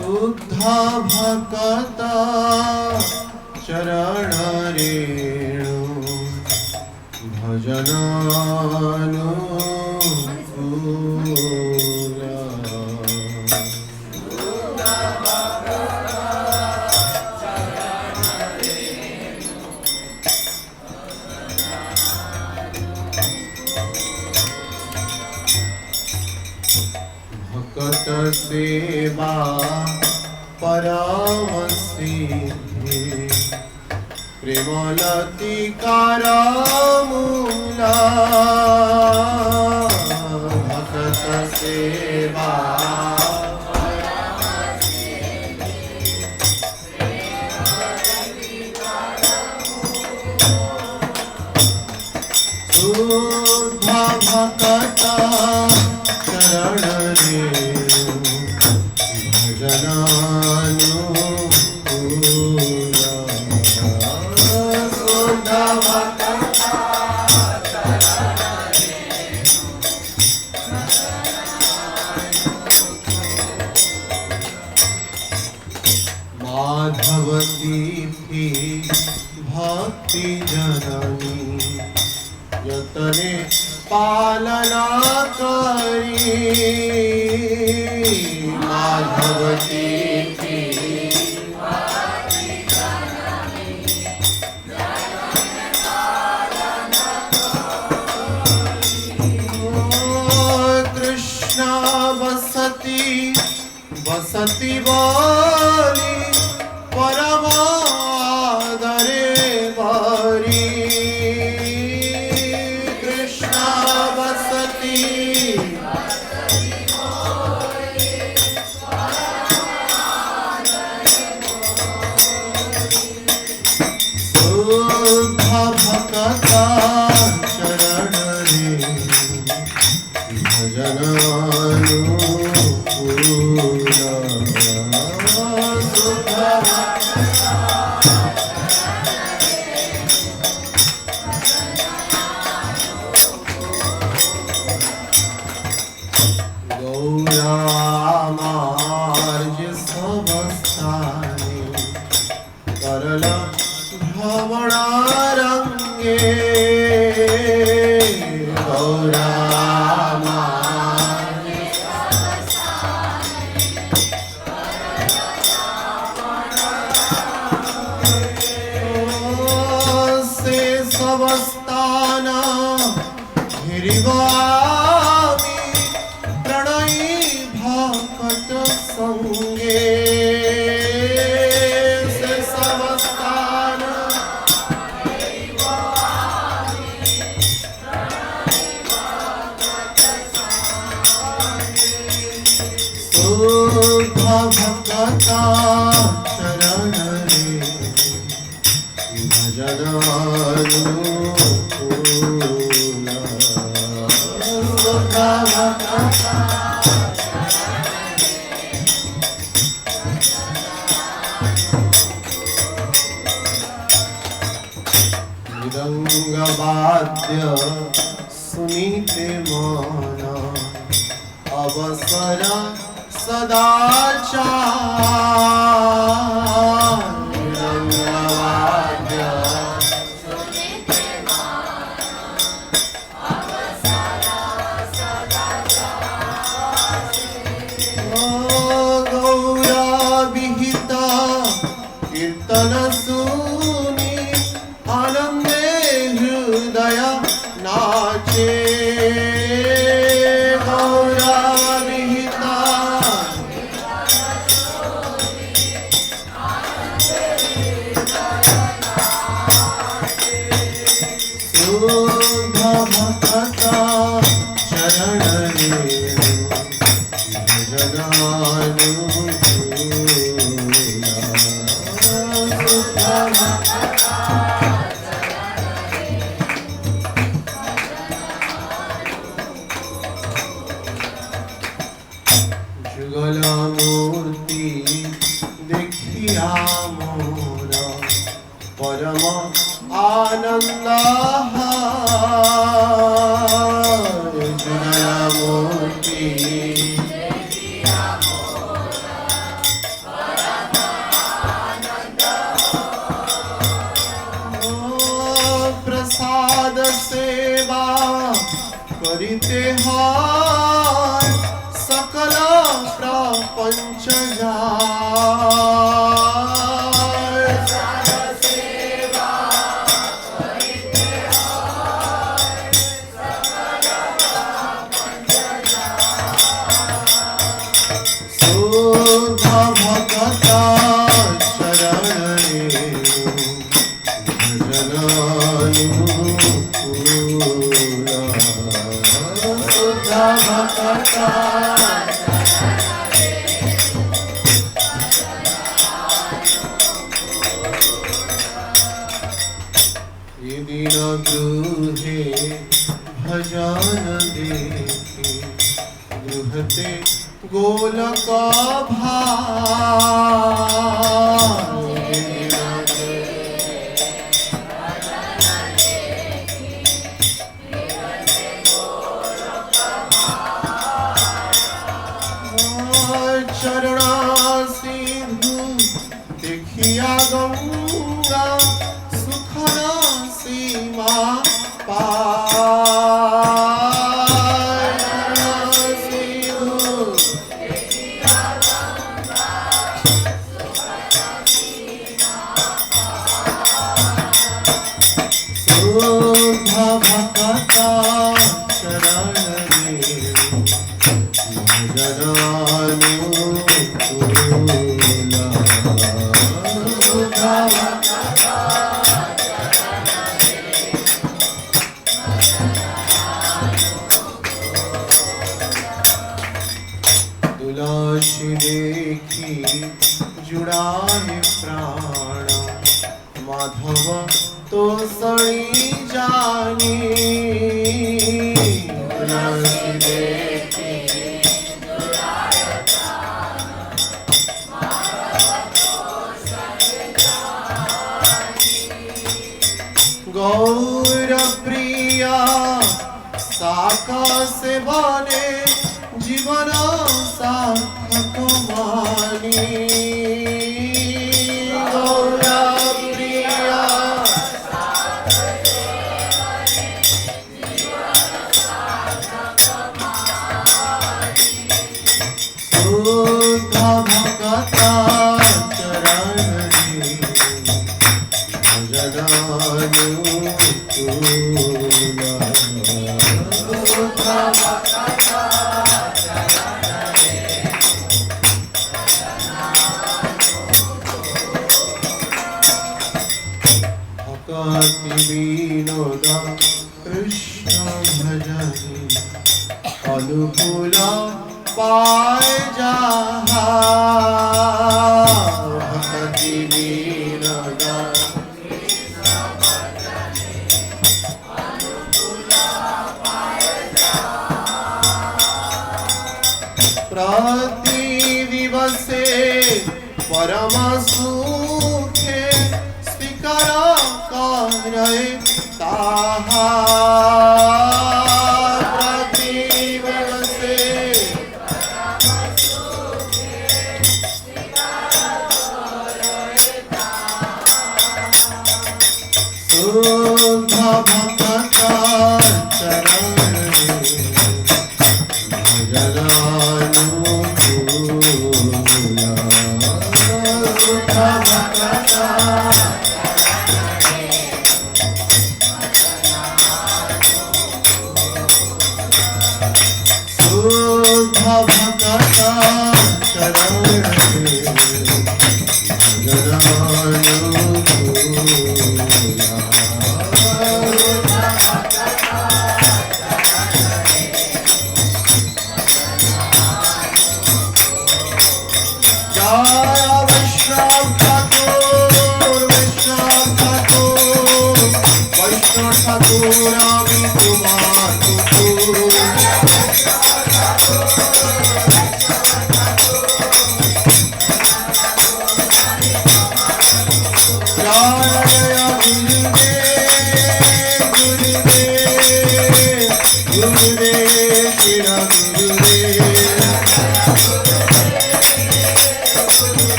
शुद्धा भक्ता चरण रेणु भजनानुकूला। भक्त सेवा परम सिद्धि प्रेमलतिकार मूला। भक्त सेवा शुद्ध भक्ता चरण रेणु भजनानुकूला। शुद्ध भक्ता माधवती थी भक्ति जननी यतने पालना करी। माधवती थी कृष्णा बसती बसती बोली परमादरे बारी। कृष्णा बसती शुद्ध भक्ता चरण रेणु भजनानुकूला। शुद्ध गौरामार्ज समस्तानि करल भ्रमणारंगे। गौरामार्ज से समस्ताना गिरिवामी प्रणयी भक्त संगे। से समस्तान शुद्ध भक्ता चरण रेणु भजनानुकूला। शुद्ध भक्ता मृदंगवाद्य सुनीते मन अवसर सदाचार। मृदंगवाद्य गौरा विहिता कीर्तन सुनी आनंदे हृदय नाचे। गौरा विहिता शुद्ध भक्ता चरण रेणु भजनानुकूला। शुद्ध जुगल मूर्ति देखिया मोरा परम आनंद। जुगल मूर्ति यदि न गृहे भजन देखी गृहते गोलक चरणा सिंधु देखिया गंगा सुखना सीमा तुलसी देखी जुड़ाए प्राण माधव तो सणी जानी तुलसी देखी जुड़ाए प्राण माधव तो सणी जानी गौर प्रिया साका से बने जीवन सार्थक मानी गौरा प्रिया शुद्ध भगता चरण विनोद कृष्ण भजनी अनुकूल पाए जहाँ भक्ति विनोद कृष्ण भजनी अनुकूल पाए जहाँ प्रति दिवसे परम सुखे स्वीकार करे ताहा प्रतिवसे शुद्ध भक्ता चरण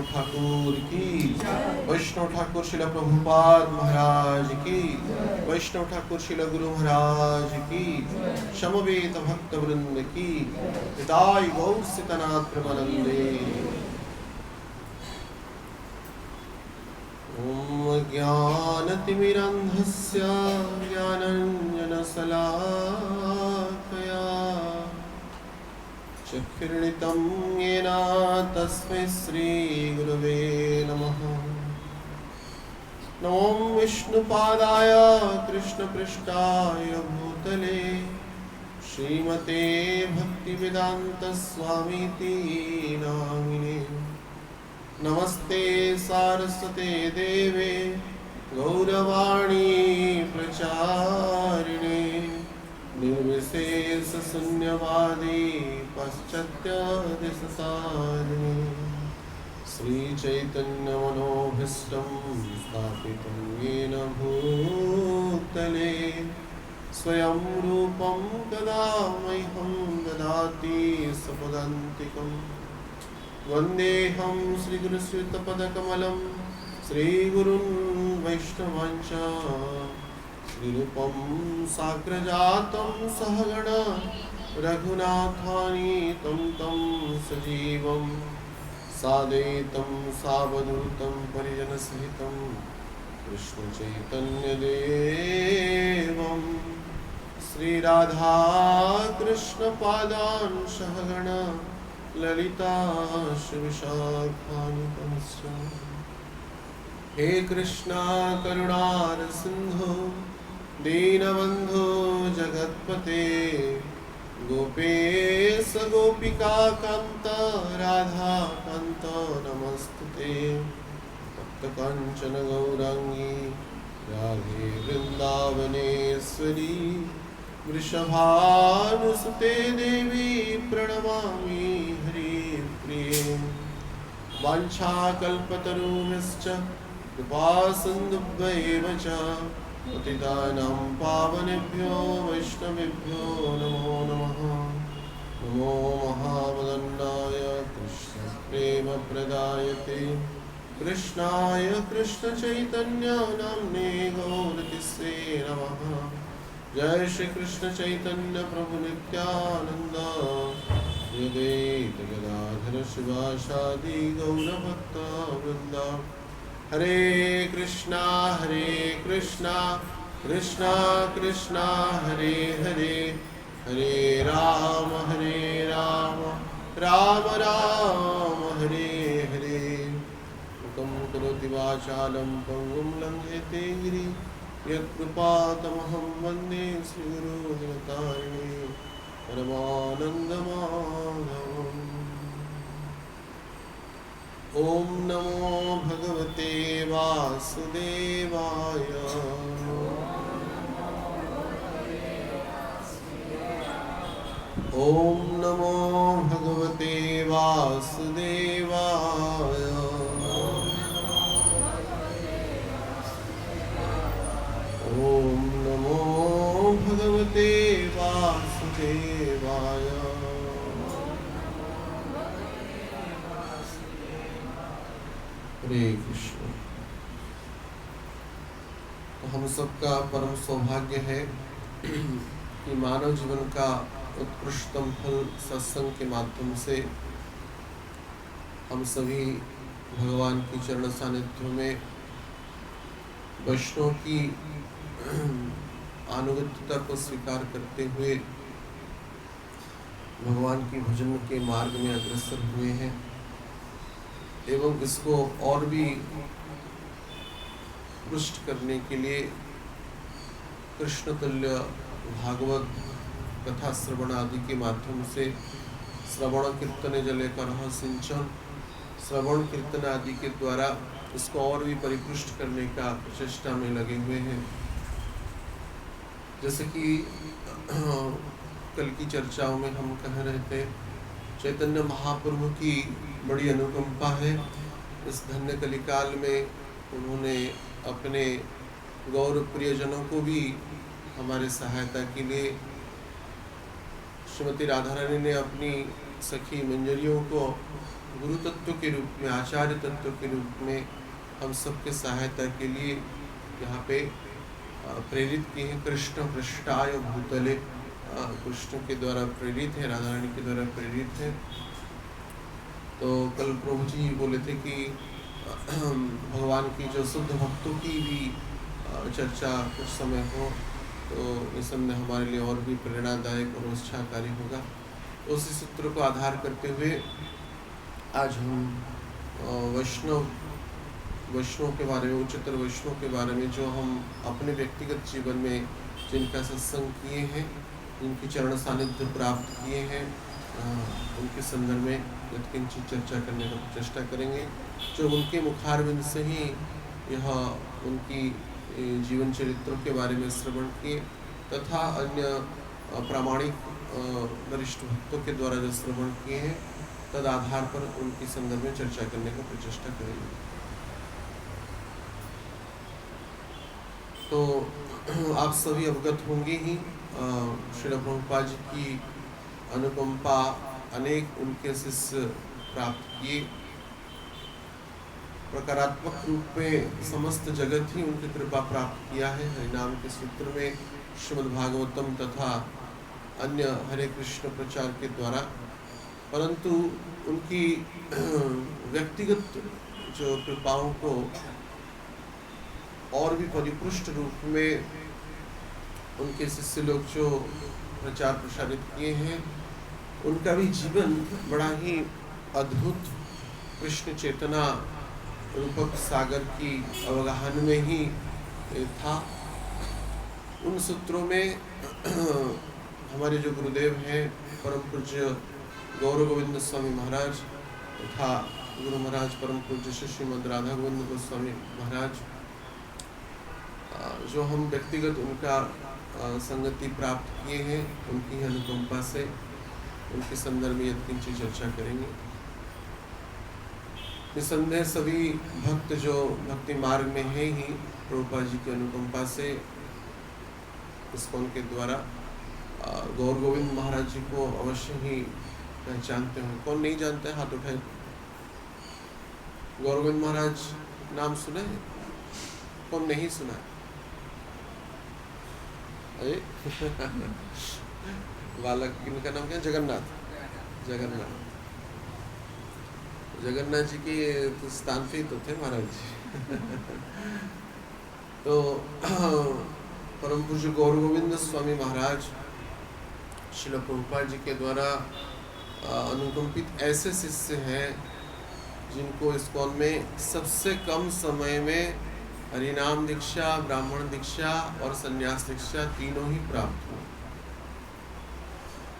ठाकुर की, वैष्णव ठाकुर श्रील प्रभुपाद महाराज की, वैष्णव ठाकुर श्रील गुरु महाराज की, समवेत भक्त वृंद की, हिताय गौर सितनाथ प्रमानंदे। ओम ज्ञानतिमिरन्धस्य ज्ञानञ्जनशलाकया चक्षुर्मिलितं येन तस्मै श्रीगुरवे नमः। नमो विष्णुपादाय कृष्णपृष्ठाय भूतले श्रीमते भक्तिवेदान्तस्वामीति नामिने। नमस्ते सारस्वते देवे गौरवाणी प्रचारिणे निर्विशेष शून्यवादी पाश्चात्य देशतारिणे। श्री चैतन्य मनोभीष्टं स्थापितं येन भूतले स्वयं रूपं कदा मह्यं ददाति स्वपदान्तिकम्। वन्देऽहं श्रीगुरुश्रीयुतपदकमलं श्रीगुरुन् वैष्णवांश्च श्रीरूपं साग्रजातं सहगण रघुनाथानीतं तं सजीवं साद्वैतं सावधूतं परिजनसहितं कृष्णचैतन्यदेवं श्रीराधाकृष्णपादान् सहगण ललिता शिवशाखान्वितंश्च। हे कृष्णा करुणा सिंधु दीनबंधु जगत्पते गोपेश गोपिका कांत राधा कांत नमस्तुते। भक्त कांचन गौरांगी राधे वृंदावनेश्वरी वृषभानुसुते देवी प्रणमामि हरिप्रिये। वाञ्छाकल्पतरुभ्यश्च कृपासिन्धुभ्यैव च पतितानां पावनेभ्यो वैष्णवेभ्यो नमो नमः। नमो महावदन्नाय कृष्णप्रेमप्रदायते कृष्णाय कृष्णचैतन्य नाम्ने गौरतिस्से नमः। जय श्री कृष्ण चैतन्य प्रभु नित्यानंद श्री गदाधर शिवासादि गौरभक्ता वृंद। हरे कृष्णा कृष्णा कृष्णा हरे हरे हरे राम राम राम हरे हरे। मुखं करोति वाचालं पंगुं लंघयते गिरिं यत्कृपातमहं वन्दे श्रीगुरुदिनतारिणे परमानन्दमाधवम्। ॐ नमो भगवते वासुदेवाय। ॐ नमो भगवते वासुदेवाय। ॐ नमो भगवते वासुदेवाय। हरे कृष्ण। तो हम सबका परम सौभाग्य है कि मानव जीवन का उत्कृष्टतम फल सत्संग के माध्यम से हम सभी भगवान की चरण सानिध्य में वैष्णव की आनुगत्यता को स्वीकार करते हुए भगवान की भजन के मार्ग में अग्रसर हुए हैं एवं इसको और भी पुष्ट करने के लिए कृष्ण तुल्य भागवत कथा श्रवण आदि के माध्यम से श्रवण कीर्तन जले कर सिंचन श्रवण कीर्तन आदि के द्वारा इसको और भी परिपुष्ट करने का प्रचेष्टा में लगे हुए हैं। जैसे कि कल की चर्चाओं में हम कह रहे थे, चैतन्य महाप्रभु की बड़ी अनुकंपा है। इस धन्य कलिकाल में उन्होंने अपने गौर प्रियजनों को भी हमारे सहायता के लिए श्रीमती राधा रानी ने अपनी सखी मंजरियों को गुरु तत्व के रूप में, आचार्य तत्व के रूप में हम सबके सहायता के लिए यहाँ पे प्रेरित किए हैं। कृष्ण पृष्ठाय भूतले, कृष्ण के द्वारा प्रेरित है, राधा रानी के द्वारा प्रेरित है। तो कल प्रभु जी बोले थे कि भगवान की जो शुद्ध भक्तों की भी चर्चा कुछ समय हो तो निसंदेह हमारे लिए और भी प्रेरणादायक और उत्साहकारी होगा। तो उसी सूत्र को आधार करते हुए आज हम वैष्णव के बारे में, उच्चतर वैष्णव के बारे में, जो हम अपने व्यक्तिगत जीवन में जिनका सत्संग किए हैं, जिनकी चरण सानिध्य प्राप्त किए हैं, उनके संदर्भ में यत्किंचित चर्चा करने का चेष्टा करेंगे। जो उनके मुखारविंद से ही यह उनकी जीवन चरित्रों के बारे में श्रवण किए तथा अन्य प्रामाणिक वरिष्ठ भक्तों के द्वारा जो श्रवण किए हैं, तद आधार पर उनके संदर्भ में चर्चा करने का प्रचेष्टा करेंगे। तो आप सभी अवगत होंगे ही, श्रील प्रभुपाद जी की अनुकंपा अनेक उनके शिष्य प्राप्त किए। प्रकारात्मक रूप में समस्त जगत ही उनकी कृपा प्राप्त किया है। हरिनाम के सूत्र में, श्रीमद् भागवतम तथा अन्य हरे कृष्ण प्रचार के द्वारा, परंतु उनकी व्यक्तिगत जो कृपाओं को और भी परिपुष्ट रूप में उनके शिष्य लोग जो प्रचार प्रसारित किए हैं, उनका भी जीवन बड़ा ही अद्भुत कृष्ण चेतना रूपक सागर की अवगाहन में ही था। उन सूत्रों में हमारे जो गुरुदेव हैं, परम पूज्य गौर गोविंद स्वामी महाराज तथा गुरु महाराज परम पूज्य श्रीमद् राधा गोविंद गोस्वामी महाराज, जो हम व्यक्तिगत उनका संगति प्राप्त किए हैं, उनकी अनुकंपा से उनके संदर्भ में यत्किंचित चर्चा करेंगे। निसंदेह सभी भक्त जो भक्ति मार्ग में है ही, प्रभुपाद जी की अनुकंपा से इस्कॉन के द्वारा गौर गोविंद महाराज जी को अवश्य ही पहचानते हैं। कौन नहीं जानते हैं, हाथ उठाए। गौर गोविंद महाराज नाम सुने हैं? कौन नहीं सुना है? बालक, इनका नाम क्या है? जगन्नाथ। जगन्नाथ जी के तो स्थान पे तो थे महाराज जी। तो परम पूज्य गौर गोविंद स्वामी महाराज श्रील प्रभुपाद जी के द्वारा अनुकंपित ऐसे शिष्य हैं जिनको इस्कॉन में सबसे कम समय में हरिनाम दीक्षा, ब्राह्मण दीक्षा और संन्यास दीक्षा तीनों ही प्राप्त हुए।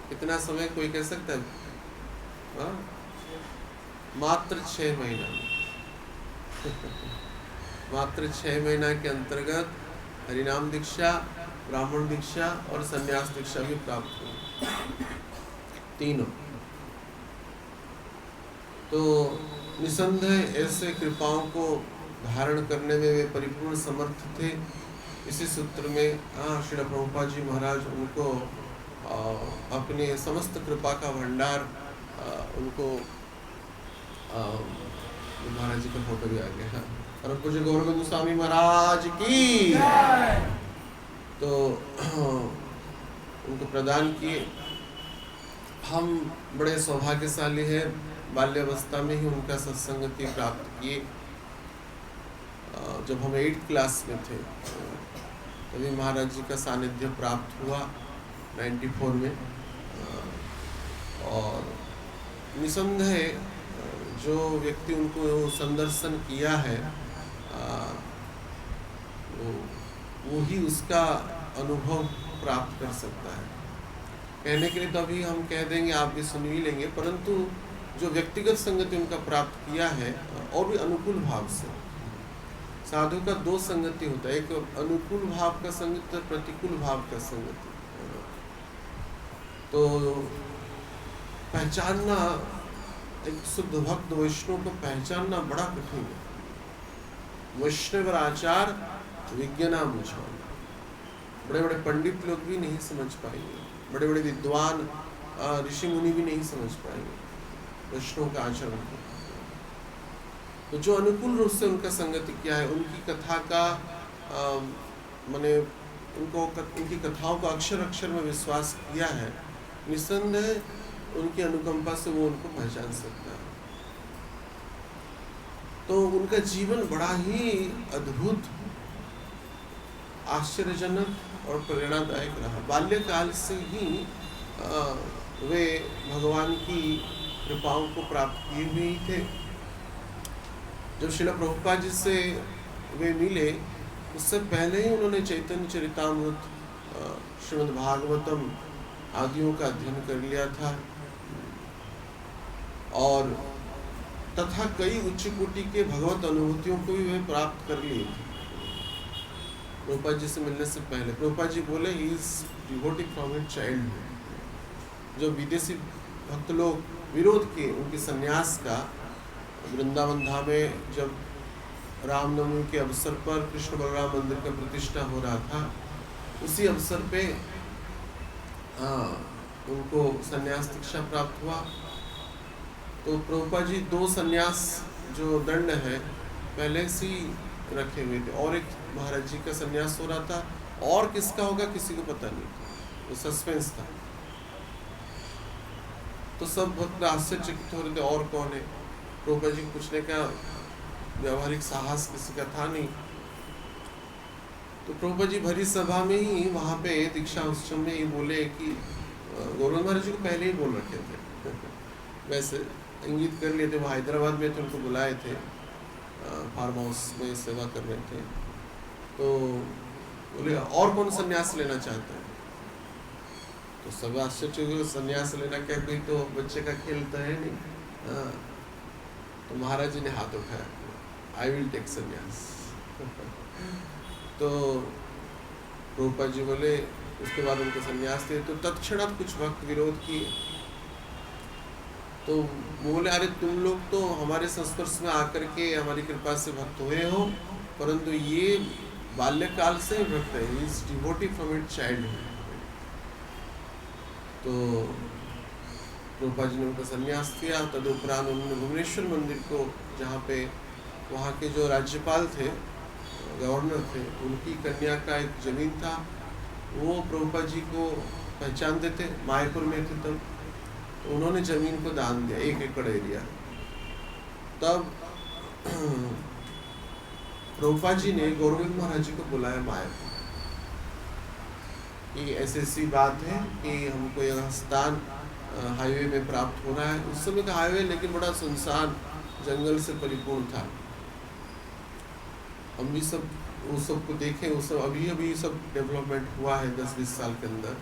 कितना समय कोई कह सकता है? मात्र 6 महीना मात्र 6 महीना के अंतर्गत हरिनाम दीक्षा, ब्राह्मण दीक्षा और संन्यास दीक्षा भी प्राप्त हुई, तीनों। तो निसंदेह ऐसे कृपाओं को धारण करने में वे परिपूर्ण समर्थ थे। इसी सूत्र में श्रील प्रभुपाद जी महाराज उनको अपने समस्त कृपा का भंडार उनको महाराज जी का फोटो भी आ गया, परम पूज्य गौर गोविंद स्वामी महाराज की, तो उनको प्रदान किए। हम बड़े सौभाग्यशाली हैं, बाल्यावस्था में ही उनका सत्संगति प्राप्त किए। जब हम 8th क्लास में थे तभी महाराज जी का सानिध्य प्राप्त हुआ 94 में। और निसंदेह जो व्यक्ति उनको संदर्शन किया है वो ही उसका अनुभव प्राप्त कर सकता है। कहने के लिए तो अभी हम कह देंगे, आप भी सुन ही लेंगे, परंतु जो व्यक्तिगत संगति उनका प्राप्त किया है और भी अनुकूल भाव से। साधु का 2 संगति होता है, एक अनुकूल भाव का संगति, प्रतिकूल भाव का संगति। तो पहचानना, एक शुद्ध भक्त वैष्णव को पहचानना बड़ा कठिन है। वैष्णव आचार विज्ञाना बुझाना, बड़े बड़े पंडित लोग भी नहीं समझ पाएंगे, बड़े बड़े विद्वान ऋषि मुनि भी नहीं समझ पाएंगे वैष्णव का आचरण को। तो जो अनुकूल रूप से उनका संगति किया है, उनकी कथा का माने उनकी कथाओं का अक्षर अक्षर में विश्वास किया है, निसंदेह उनकी अनुकंपा से वो उनको पहचान सकता है। तो उनका जीवन बड़ा ही अद्भुत, आश्चर्यजनक और प्रेरणादायक रहा। बाल्यकाल से ही वे भगवान की कृपाओं को प्राप्त किए हुए थे। जब श्रील प्रभुपाद जी से वे मिले, उससे पहले ही उन्होंने चैतन्य चरितामृत, श्रीमद् भागवतम आदियों का अध्ययन कर लिया था और तथा कई उच्च कोटि के भगवत अनुभूतियों को भी वे प्राप्त कर लिए थे प्रभुपाद जी से मिलने से पहले। प्रभुपाद जी बोले he is devotee from his childhood. जो विदेशी भक्त लोग विरोध किए उनके सन्यास का, वृंदावन धाम में जब रामनवमी के अवसर पर कृष्ण बलराम मंदिर का प्रतिष्ठा हो रहा था, उसी अवसर पे उनको सन्यास दीक्षा प्राप्त हुआ। तो प्रभुपाद जी 2 सन्यास जो दंड है पहले से ही रखे हुए थे, और एक महाराज जी का सन्यास हो रहा था, और किसका होगा किसी को पता नहीं था, वो सस्पेंस था। तो सब भक्त आश्चर्यचकित हो रहे थे, और कौन है। प्रभुपाद जी पूछने का व्यावहारिक साहस किसी का था नहीं। तो प्रभुपाद जी भरी सभा में ही वहाँ पे दीक्षा उत्सव में ही बोले कि गौरव महाराज जी को पहले ही बोल रखे थे वैसे इंगित कर लिए थे, वो हैदराबाद में थे, उनको बुलाए थे, फार्म हाउस में सेवा कर रहे थे। तो बोले और कौन सन्यास लेना चाहता है। तो सब आश्चर्य, सन्यास लेना क्या कोई तो बच्चे का खेल तो है नहीं। तो महाराज जी ने हाथ उठाया, आई विल टेक सन्यास। तो प्रभुपाद जी बोले, उसके बाद उनको सन्यास थे। तो तत्क्षणात कुछ भक्त विरोध किए। तो बोले अरे तुम लोग तो हमारे संस्पर्श में आकर के हमारी कृपा से भक्त हुए हो, परंतु ये बाल्यकाल से ही भक्त है, he is devotee from it childhood. तो प्रभुपाद जी ने उनका संन्यास किया। तदुपरांत उन्होंने भुवनेश्वर मंदिर को, जहाँ पे वहाँ के जो राज्यपाल थे, गवर्नर थे, उनकी कन्या का एक जमीन था, वो प्रभुपाद जी को पहचानते थे, मायापुर में थे तब। तो उन्होंने जमीन को दान दिया, 1 एकड़ एरिया। तब प्रभुपाद जी ने गौरविंद महाराज जी को बुलाया मायापुर कि ऐसी बात है कि हमको यह स्थान हाईवे में प्राप्त हो रहा है। उस समय का हाईवे लेकिन बड़ा सुनसान जंगल से परिपूर्ण था। हम भी सब वो सब को देखें, वो सब अभी सब डेवलपमेंट हुआ है 10-20 साल के अंदर।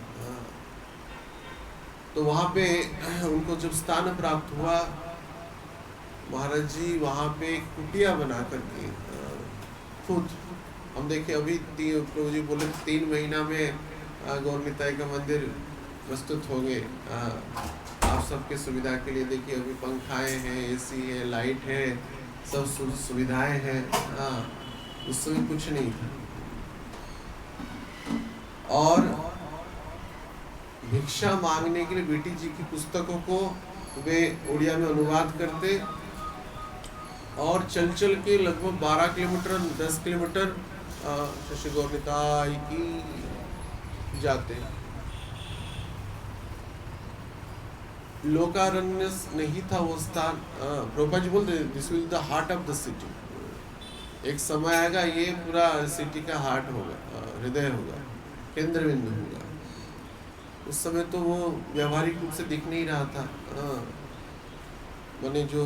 तो वहाँ पे उनको जब स्थान प्राप्त हुआ, महाराज जी वहाँ पे कुटिया बना करके खुद, हम देखे अभी प्रभु जी बोले 3 महीना में गौरनिताई का मंदिर प्रस्तुत हो गए आप सबके सुविधा के लिए। देखिए अभी पंखाएं हैं, एसी है, लाइट है, सब सुविधाएं हैं। उस समय कुछ नहीं था। और भिक्षा मांगने के लिए बेटी जी की पुस्तकों को वे उड़िया में अनुवाद करते और चल के लगभग 12 किलोमीटर 10 किलोमीटर शशि गौरनिताई की जाते। लोकारण्य नहीं था वो स्थान। प्रभुपाद जी बोलते this will the heart of the city. एक समय आएगा ये पूरा सिटी का हार्ट होगा, हृदय होगा, केंद्र बिंदु होगा। उस समय तो वो व्यवहारिक रूप से दिख नहीं रहा था। मैंने जो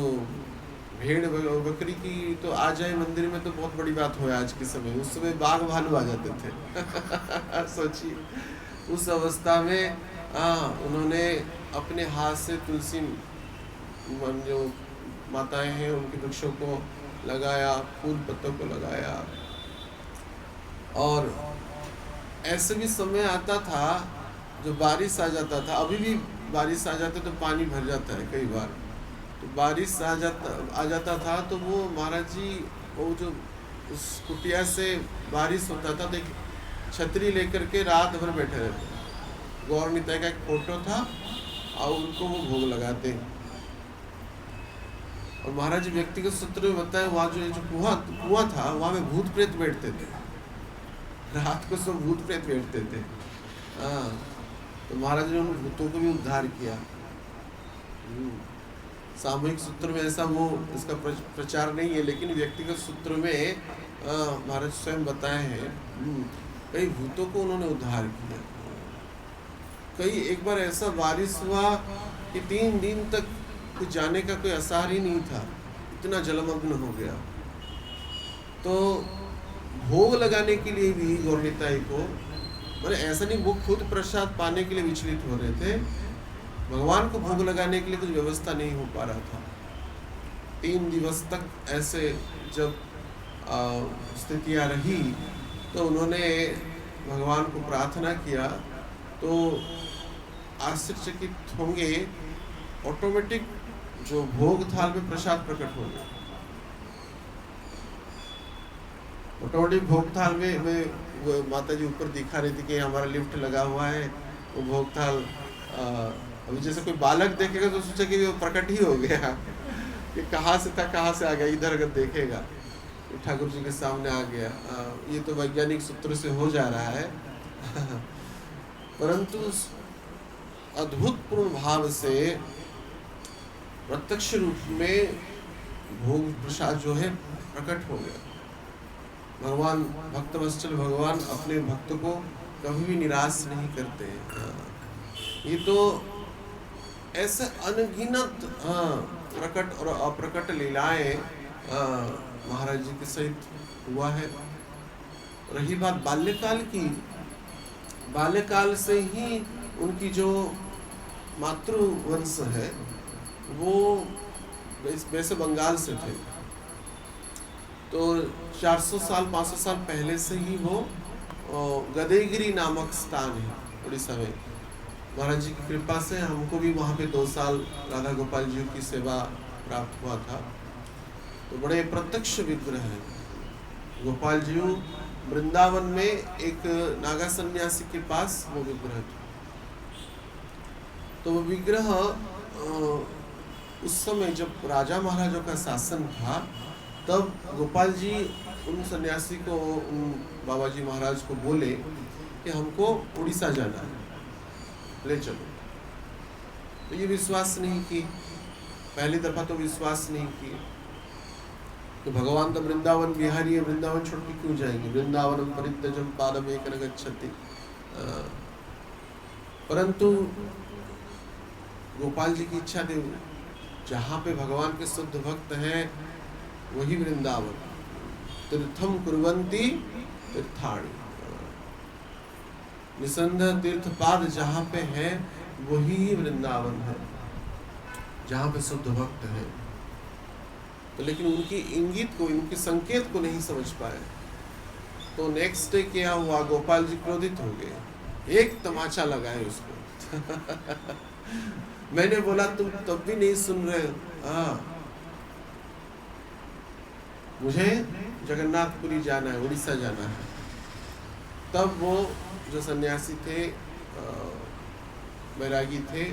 भेड़ बकरी की तो आ जाए मंदिर में तो बहुत बड़ी बात हो आज के समय। उस समय बाघ भालू आ जाते थे। सोचिए उस अवस्था में उन्होंने अपने हाथ से तुलसी जो माताएं हैं उनके वृक्षों को लगाया, फूल पत्तों को लगाया। और ऐसे भी समय आता था जो बारिश आ जाता था, अभी भी बारिश आ जाता तो पानी भर जाता है कई बार। तो बारिश आ जाता था तो वो महाराज जी वो जो उस कुटिया से बारिश होता था तो छतरी लेकर के रात भर बैठे रहते। गौरनिताई का एक फोटो था और उनको वो भोग लगाते। और महाराज जी व्यक्तिगत सूत्र में बताए, वहाँ जो कुआं था, वहाँ में भूत प्रेत बैठते थे, रात को सब भूत प्रेत बैठते थे। हाँ, तो महाराज ने उन भूतों को भी उद्धार किया। सामूहिक सूत्र में ऐसा वो इसका प्रचार नहीं है, लेकिन व्यक्तिगत सूत्र में महाराज स्वयं बताए हैं, कई भूतों को उन्होंने उद्धार किया। कई एक बार ऐसा बारिश हुआ कि 3 दिन तक कुछ जाने का कोई आसार ही नहीं था, इतना जलमग्न हो गया। तो भोग लगाने के लिए भी गौरनिताई को, मैंने ऐसा नहीं वो खुद प्रसाद पाने के लिए विचलित हो रहे थे, भगवान को भोग लगाने के लिए कुछ व्यवस्था नहीं हो पा रहा था। 3 दिवस तक ऐसे जब स्थितियाँ रही तो उन्होंने भगवान को प्रार्थना किया, तो आश्चर्यचकित होंगे, ऑटोमेटिक जो भोग थाल में प्रसाद प्रकट हो गया। ऑटोमेटिक भोग थाल में वो माता जी ऊपर दिखा रही थी कि हमारा लिफ्ट लगा हुआ है, वो भोग थाल अभी जैसे कोई बालक देखेगा तो सोचे कि वो प्रकट ही हो गया कि कहाँ से था कहाँ से आ गया, इधर अगर देखेगा ठाकुर जी के सामने आ गया। ये तो वैज्ञानिक सूत्र से हो जा रहा है परंतु अद्भुत पूर्ण भाव से प्रत्यक्ष रूप में भोग प्रसाद जो है प्रकट हो गया। भगवान भक्तवत्सल भगवान अपने भक्त को कभी भी निराश नहीं करते। ये तो ऐसे अनगिनत प्रकट और अप्रकट लीलाएं महाराज जी के सहित हुआ है। रही बात बाल्यकाल की, बाल्यकाल से ही उनकी जो मातृवंश है वो वैसे बंगाल से थे, तो 400 साल 500 साल पहले से ही वो गदेगिरी नामक स्थान है उड़ीसा में। महाराज जी की कृपा से हमको भी वहाँ पे 2 साल राधा गोपाल जी की सेवा प्राप्त हुआ था। तो बड़े प्रत्यक्ष विग्रह हैं गोपाल जी। वृंदावन में एक नागा सन्यासी के पास वो विग्रह था। तो वो विग्रह उस समय जब राजा महाराजों का शासन था, तब गोपाल जी उन सन्यासी को, उन बाबा जी महाराज को बोले कि हमको उड़ीसा जाना है, ले चलो। तो ये विश्वास नहीं की, पहली दफा तो विश्वास नहीं की तो भगवान तो वृंदावन बिहारी है, वृंदावन छोड़ के क्यों जाएंगे, वृंदावन परित्यजम पादम एक गच्छति। परंतु गोपाल जी की इच्छा थी, जहाँ पे भगवान के शुद्ध भक्त हैं वही वृंदावन। तीर्थम कुर्वन्ति तीर्थाणि, निसंदेह तीर्थपाद जहाँ पे है वही वृंदावन है, जहाँ पे शुद्ध भक्त है। तो लेकिन उनकी इंगित को, उनके संकेत को नहीं समझ पाए। तो नेक्स्ट डे क्या हुआ, गोपाल जी क्रोधित हो गए, एक तमाचा लगाए उसको मैंने बोला तुम तब भी नहीं सुन रहे हो, मुझे जगन्नाथपुरी जाना है, उड़ीसा जाना है। तब वो जो सन्यासी थे, बैरागी थे,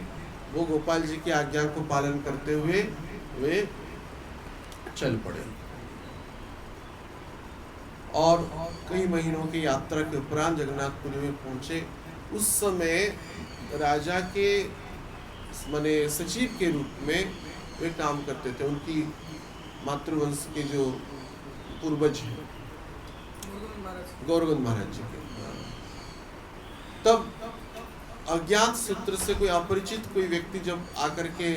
वो गोपाल जी की आज्ञा को पालन करते हुए वे चल पड़े। और कई महीनों की यात्रा के उपरांत जगन्नाथपुरी में पहुंचे। उस समय राजा के माने सचिव के रूप में वे काम करते थे, उनकी मातृवंश के जो पूर्वज हैं गौरगंज महाराज जी के। तब अज्ञात सूत्र से कोई अपरिचित कोई व्यक्ति जब आकर के,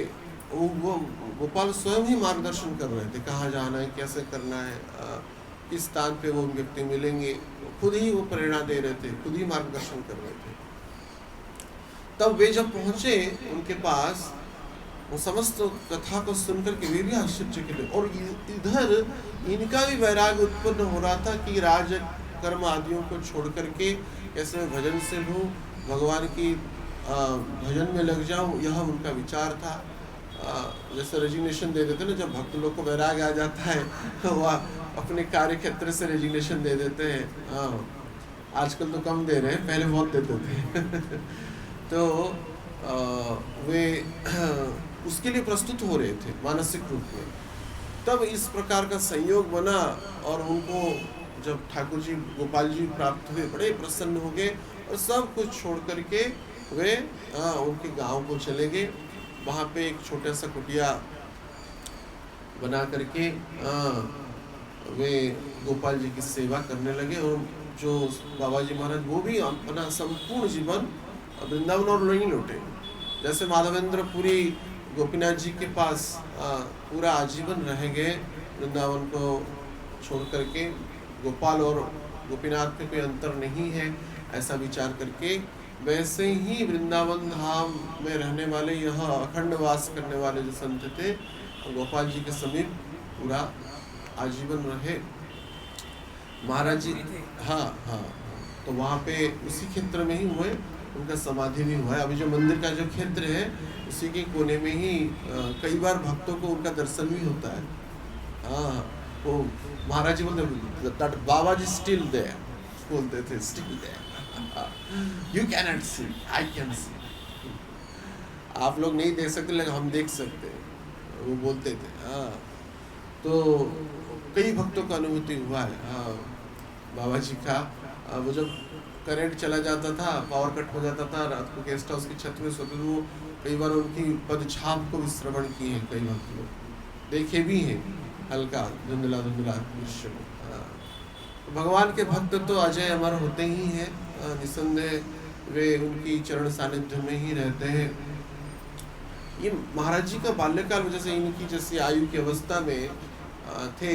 वो गोपाल स्वयं ही मार्गदर्शन कर रहे थे, कहाँ जाना है, कैसे करना है, किस स्थान पे वो व्यक्ति मिलेंगे, खुद ही वो प्रेरणा दे रहे थे, खुद ही मार्गदर्शन कर रहे थे। तब वे जब पहुंचे उनके पास, वो समस्त कथा को सुनकर के वे भी आश्चर्यचकित, और इधर इनका भी वैराग्य उत्पन्न हो रहा था कि राज कर्म आदियों को छोड़ करके कैसे भजन से लूँ, भगवान की भजन में लग जाऊं, यह उनका विचार था। जैसे रेजिग्नेशन दे देते ना, जब भक्त लोग को वैराग्य आ जाता है तो वह अपने कार्य क्षेत्र से रेजिग्नेशन दे देते हैं। आजकल तो कम दे रहे हैं, पहले बहुत देते थे तो वे उसके लिए प्रस्तुत हो रहे थे मानसिक रूप में। तब इस प्रकार का संयोग बना और उनको जब ठाकुर जी गोपाल जी प्राप्त हुए बड़े प्रसन्न हो गए और सब कुछ छोड़ करके वे उनके गांव को चले गए। वहाँ पे एक छोटा सा कुटिया बना करके वे गोपाल जी की सेवा करने लगे। और जो बाबा जी महाराज वो भी अपना संपूर्ण जीवन वृंदावन और नहीं लौटे। जैसे माधवेंद्र पुरी गोपीनाथ जी के पास पूरा आजीवन रह गए वृंदावन को छोड़ करके, गोपाल और गोपीनाथ में कोई अंतर नहीं है ऐसा विचार करके, वैसे ही वृंदावन धाम में रहने वाले यह अखंड वास करने वाले जो संत थे गोपाल जी के समीप पूरा आजीवन रहे महाराज जी। हाँ हाँ, तो वहाँ पे उसी क्षेत्र में ही हुए, उनका समाधि भी हुआ है। अभी जो मंदिर का जो क्षेत्र है उसी के कोने में ही कई बार भक्तों को उनका दर्शन भी होता है। हाँ, वो महाराज जी बोलते that Baba ji still there, बोलते थे still there, you can not see, I can see. आप लोग नहीं देख सकते लेकिन हम देख सकते हैं, वो बोलते थे। हाँ, तो कई भक्तों का अनुभूति हुआ है। हाँ, बाबा जी का वो जब करंट चला जाता था, पावर कट हो जाता था, रात को गेस्ट हाउस की छत में सोते, वो कई बार उनकी पदछाप को भी श्रवण किए हैं, कई भक्त लोग देखे भी हैं, हल्का धुंधला धुंधला दृश्य को। भगवान के भक्त तो अजय अमर होते ही हैं, निसंदेह वे उनकी चरण सानिध्य में ही रहते हैं। ये महाराज जी का बाल्यकाल जैसे इनकी जैसी आयु की अवस्था में थे,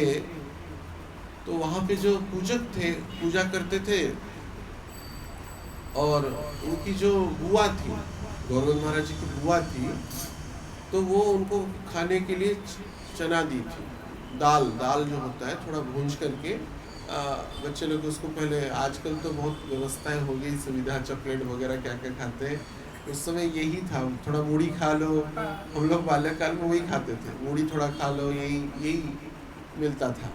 तो वहाँ पे जो पूजक थे पूजा करते थे, और उनकी जो बुआ थी, गौरव महाराज जी की बुआ थी, तो वो उनको खाने के लिए चना दी थी, दाल जो होता है थोड़ा भूंज करके बच्चे लोग उसको पहले, आजकल तो बहुत व्यवस्थाएं हो गई, सुविधा, चॉकलेट वगैरह क्या क्या खाते हैं, उस समय यही था, थोड़ा मूढ़ी खा लो, हम लोग बाल्यकाल में वही खाते थे, मूढ़ी थोड़ा खा लो, यही मिलता था।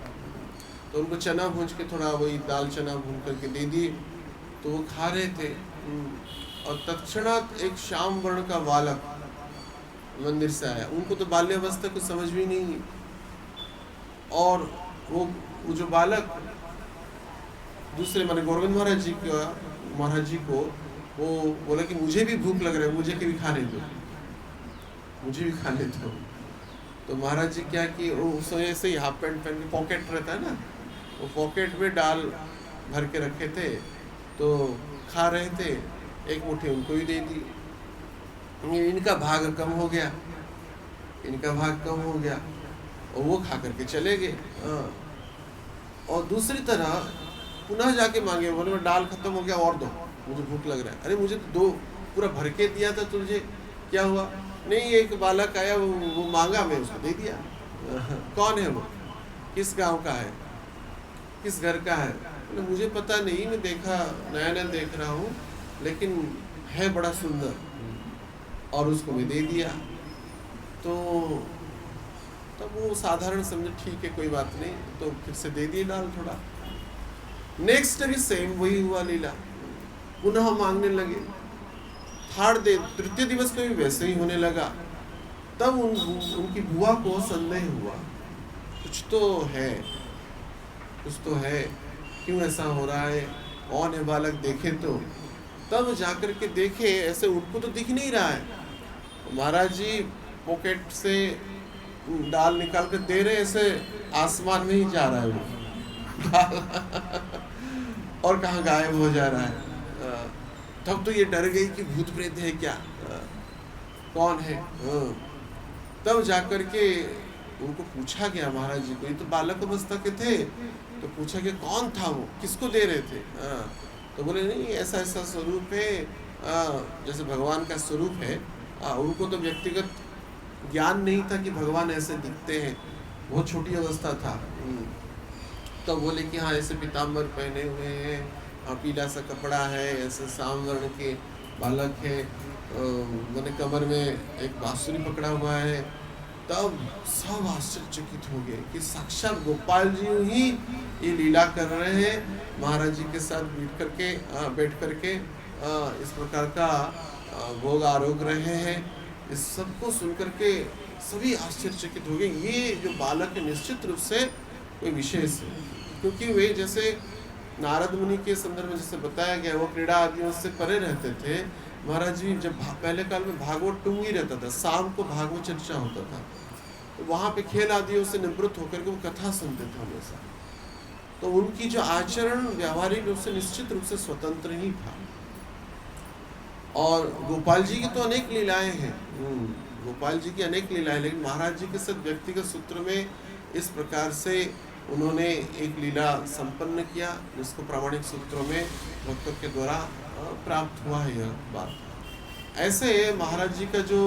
तो उनको चना भूंज के थोड़ा वही दाल चना भून करके दे दिए, तो वो खा रहे थे। और तत्क्षणात एक श्याम वर्ण का बालक मंदिर से आया, उनको तो बाल्यावस्था को समझ भी नहीं, और वो जो बालक दूसरे माने गोविंद महाराज जी को वो बोला कि मुझे भी भूख लग रहा है, मुझे भी खाने दो, मुझे भी खाने दो। तो महाराज जी क्या कि उस समय से हाफ पैंट पहन के, पॉकेट रहता है ना, वो पॉकेट में डाल भर के रखे थे, तो खा रहे थे, एक मुट्ठी उनको ही दे दी। इनका भाग कम हो गया, और वो खा करके चले गए। और दूसरी तरह पुनः जाके मांगे, बोले दाल खत्म हो गया और दो, मुझे भूख लग रहा है। अरे मुझे तो दो पूरा भर के दिया था, तुझे क्या हुआ? नहीं, एक बालक आया, वो मांगा, मैं उसको दे दिया। कौन है वो? किस गांव का है, किस घर का है? बोले मुझे पता नहीं, मैं देखा, नया देख रहा हूँ, लेकिन है बड़ा सुंदर, और उसको मैं दे दिया। तो तब वो साधारण समझे, ठीक है कोई बात नहीं, तो फिर से दे दिए दाल थोड़ा। नेक्स्ट भी सेम वही हुआ लीला, पुनः मांगने लगे, तृतीय दिवस में भी वैसे ही होने लगा। तब उनकी बुआ को संदेह हुआ, कुछ तो है, क्यों ऐसा हो रहा है, कौन है बालक, देखे तो। तब जाकर के देखे, ऐसे उनको तो दिख नहीं रहा है। महाराज जी पॉकेट से दाल निकाल कर दे रहे, ऐसे आसमान में ही जा रहा है वो और कहाँ गायब हो जा रहा है। तब तो ये डर गई कि भूत प्रेत है क्या, कौन है। तब जाकर के उनको पूछा गया महाराज जी को, ये तो बालक अवस्था के थे, तो पूछा कि कौन था वो, किसको दे रहे थे। तो बोले नहीं, ऐसा स्वरूप है, जैसे भगवान का स्वरूप है। उनको तो व्यक्तिगत ज्ञान नहीं था कि भगवान ऐसे दिखते हैं, बहुत छोटी अवस्था था। तो बोले कि हाँ, ऐसे पीताम्बर पहने हुए हैं, पीला सा कपड़ा है, ऐसे साम वर्ण के बालक है, मैंने कमर में एक बांसुरी पकड़ा हुआ है। तब सब आश्चर्यचकित हो गए कि साक्षात गोपाल जी ही ये लीला कर रहे हैं, महाराज जी के साथ बैठ करके इस प्रकार का भोग आरोग रहे हैं। इस सबको सुनकर के सभी आश्चर्यचकित हो गए। ये जो बालक है निश्चित रूप से कोई विशेष है, क्योंकि वे जैसे नारद मुनि के संदर्भ में जैसे बताया गया, वो क्रीड़ा आदियों से परे रहते थे। महाराज जी जब पहले काल में भागवत टूंगी रहता था, शाम को भागवत चर्चा होता था, तो वहाँ पे खेल आदियों से निवृत्त होकर के वो कथा सुनते थे हमेशा। तो उनकी जो आचरण व्यावहारिक रूप से निश्चित रूप से स्वतंत्र ही था। और गोपाल जी की तो अनेक लीलाएं हैं, गोपाल जी की अनेक लीलाएं, लेकिन महाराज जी के साथ व्यक्तिगत सूत्र में इस प्रकार से उन्होंने एक लीला संपन्न किया, जिसको प्रामाणिक सूत्रों में भक्तों के द्वारा प्राप्त हुआ है यह बात। ऐसे महाराज जी का जो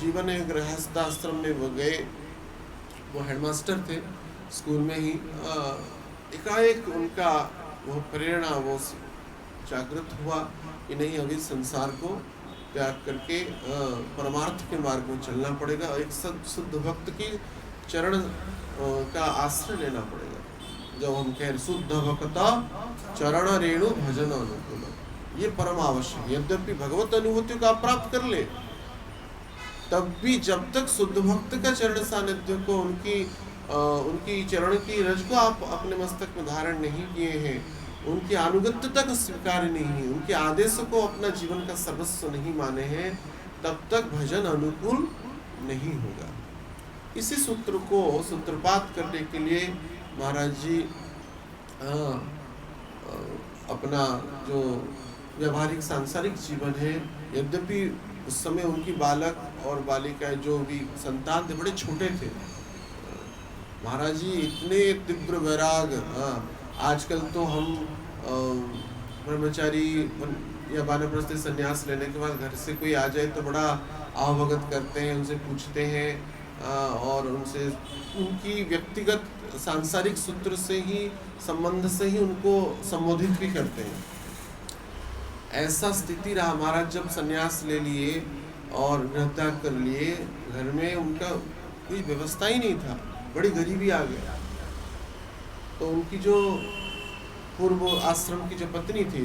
जीवन है, गृहस्थ आश्रम में वो गए, वो हेडमास्टर थे स्कूल में ही, एकाएक उनका वो प्रेरणा वो जागृत हुआ कि नहीं, अभी संसार को त्याग करके परमार्थ के मार्ग में चलना पड़ेगा, एक शुद्ध भक्त की चरण का आश्रय लेना पड़ेगा। जब हम कह शुद्ध भक्ता चरण रेणु भजन अनुकूल, ये परम आवश्यक। यद्यपि भगवत अनुभूति को आप प्राप्त कर ले, तब भी जब तक शुद्ध भक्त का चरण सानिध्य को, उनकी चरण की रज को आप अपने मस्तक में धारण नहीं किए हैं, उनकी अनुगत्यता को स्वीकार नहीं है, उनके आदेश को अपना जीवन का सर्वस्व नहीं माने हैं, तब तक भजन अनुकूल नहीं होगा। इसी सूत्र को सूत्रपात करने के लिए महाराज जी अपना जो व्यावहारिक सांसारिक जीवन है, यद्यपि उस समय उनकी बालक और बालिकाएं जो भी संतान थे बड़े छोटे थे, महाराज जी इतने तीव्र वैराग, आजकल तो हम ब्रह्मचारी या वानप्रस्थ संन्यास लेने के बाद घर से कोई आ जाए तो बड़ा आवभगत करते हैं, उनसे पूछते हैं और उनसे उनकी व्यक्तिगत सांसारिक सूत्र से ही, संबंध से ही उनको संबोधित भी करते हैं। ऐसा स्थिति रहा। महाराज जब संन्यास ले लिए और गृहत्याग कर लिए, घर में उनका कोई व्यवस्था ही नहीं था, बड़ी गरीबी आ गया। तो उनकी जो पूर्व आश्रम की जो पत्नी थी,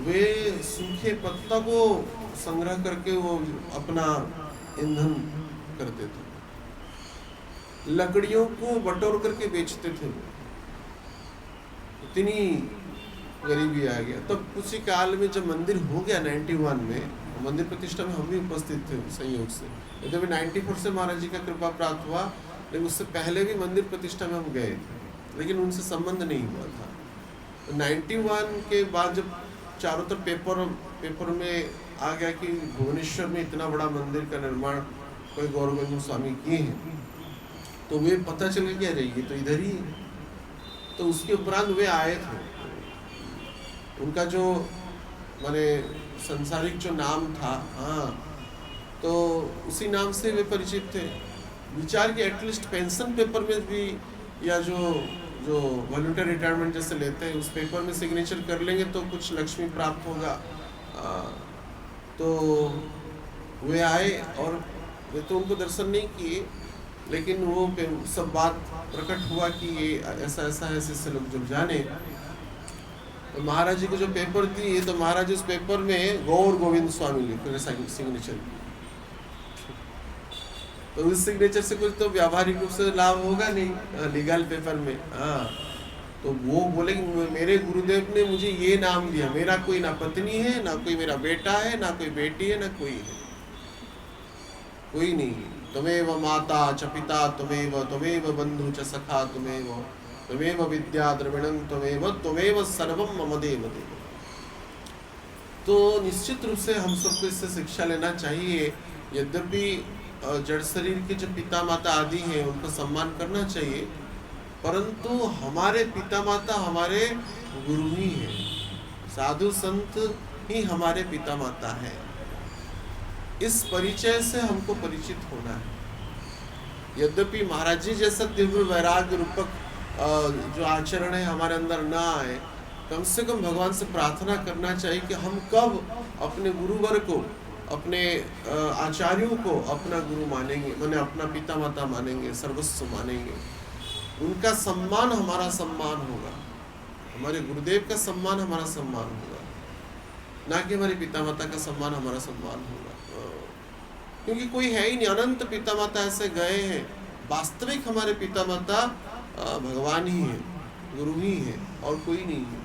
वे सूखे पत्ता को संग्रह करके वो अपना ईंधन करते थे, लकड़ियों को बटोर करके बेचते थे। इतनी गरीबी आ गया। तब उसी काल में जब मंदिर हो गया 91 में, मंदिर प्रतिष्ठा में हम भी उपस्थित थे संयोग से। यद्यपि 94 से महाराज जी का कृपा प्राप्त हुआ, लेकिन उससे पहले भी मंदिर प्रतिष्ठा में हम गए थे, लेकिन उनसे संबंध नहीं हुआ था। तो 91 के बाद जब चारों तरफ पेपर में आ गया कि भुवनेश्वर में इतना बड़ा मंदिर का निर्माण कोई गौरगोविंद स्वामी किए हैं, तो वे पता चल गया रही तो इधर ही। तो उसके उपरांत वे आए थे। उनका जो माने संसारिक जो नाम था, तो उसी नाम से वे परिचित थे। विचार के एटलीस्ट पेंशन पेपर में भी, या जो वॉलंटियर रिटायरमेंट जैसे लेते हैं, उस पेपर में सिग्नेचर कर लेंगे तो कुछ लक्ष्मी प्राप्त होगा। तो वे आए और वे तो उनको दर्शन नहीं किए, लेकिन वो सब बात प्रकट हुआ कि ये ऐसा ऐसा है, इससे लोग जब जाने तो महाराज जी को जो पेपर दिए, तो महाराज उस पेपर में गौर गोविंद स्वामी लिखे सिग्नेचर। तो उस सिग्नेचर से कुछ तो व्यावहारिक रूप से लाभ होगा नहीं लीगल पेपर में। तो वो बोले कि मेरे गुरुदेव ने मुझे ये नाम दिया, मेरा कोई ना पत्नी है, ना कोई मेरा बेटा है, ना कोई बेटी है, ना कोई है, कोई नहीं। त्वमेव माता च पिता त्वमेव बंधु च सखा त्वमेव विद्या द्रविणं त्वमेव सर्वं मम देव देव। तो निश्चित रूप से हम सबको इससे शिक्षा लेना चाहिए। यद्यपि जड़ शरीर के जो पिता माता आदि हैं उनका सम्मान करना चाहिए, परंतु हमारे पिता माता हमारे गुरु ही हैं, साधु संत ही हमारे पिता माता हैं। इस परिचय से हमको परिचित होना है। यद्यपि महाराज जी जैसा तीव्र वैराग्य रूपक जो आचरण है हमारे अंदर ना आए, कम से कम भगवान से प्रार्थना करना चाहिए कि हम कब अपने गुरुवर को, अपने आचार्यों को अपना गुरु मानेंगे, माने अपना पिता माता मानेंगे, सर्वस्व मानेंगे। उनका सम्मान हमारा सम्मान होगा, हमारे गुरुदेव का सम्मान हमारा सम्मान होगा। ना कि हमारे पिता माता का सम्मान हमारा सम्मान होगा। क्योंकि कोई है ही नहीं, अनंत पिता माता ऐसे गए हैं। वास्तविक हमारे पिता माता भगवान ही है, गुरु ही है, और कोई नहीं है।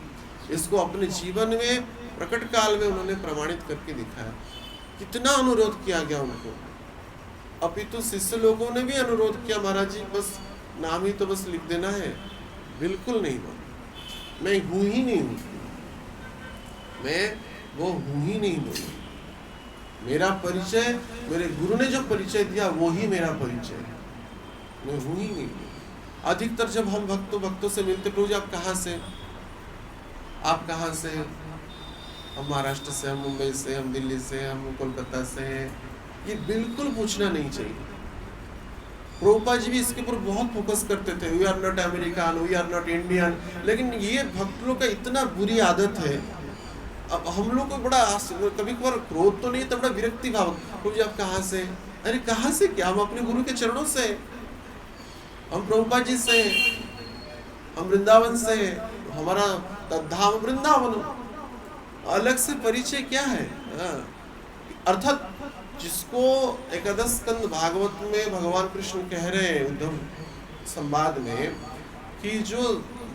इसको अपने जीवन में प्रकट काल में उन्होंने प्रमाणित करके दिखाया। कितना अनुरोध किया गया उनको, अपितु शिष्य लोगों ने भी अनुरोध किया, महाराज जी बस नाम ही तो बस लिख देना है। बिल्कुल नहीं, मैं हूं ही नहीं हूं, मैं वो हूं ही नहीं हूं। मेरा परिचय, मेरे गुरु ने जो परिचय दिया वो ही मेरा परिचय है, मैं हूं ही नहीं। अधिकतर जब हम भक्तों से मिलते, प्रभु जी आप कहाँ से, आप कहाँ से? हम महाराष्ट्र से, हम मुंबई से, हम दिल्ली से, हम कोलकाता से। ये बिल्कुल पूछना नहीं चाहिए। प्रभुपाद जी भी इसके ऊपर बहुत फोकस करते थे, we are not American, we are not Indian. लेकिन ये भक्त लोग का इतना बुरी आदत है। अब हम लोग को बड़ा कभी कभार क्रोध तो नहीं तो बड़ा विरक्ति भाव, प्रभु जी आप कहाँ से? अरे कहाँ से क्या, हम अपने गुरु के चरणों से, हम प्रभुपाद जी से, हम वृंदावन से, हमारा धाम वृंदावन, अलग से परिचय क्या है? अर्थात जिसको एकादश स्कंद भागवत में भगवान कृष्ण कह रहे हैं उद्धव संवाद में कि जो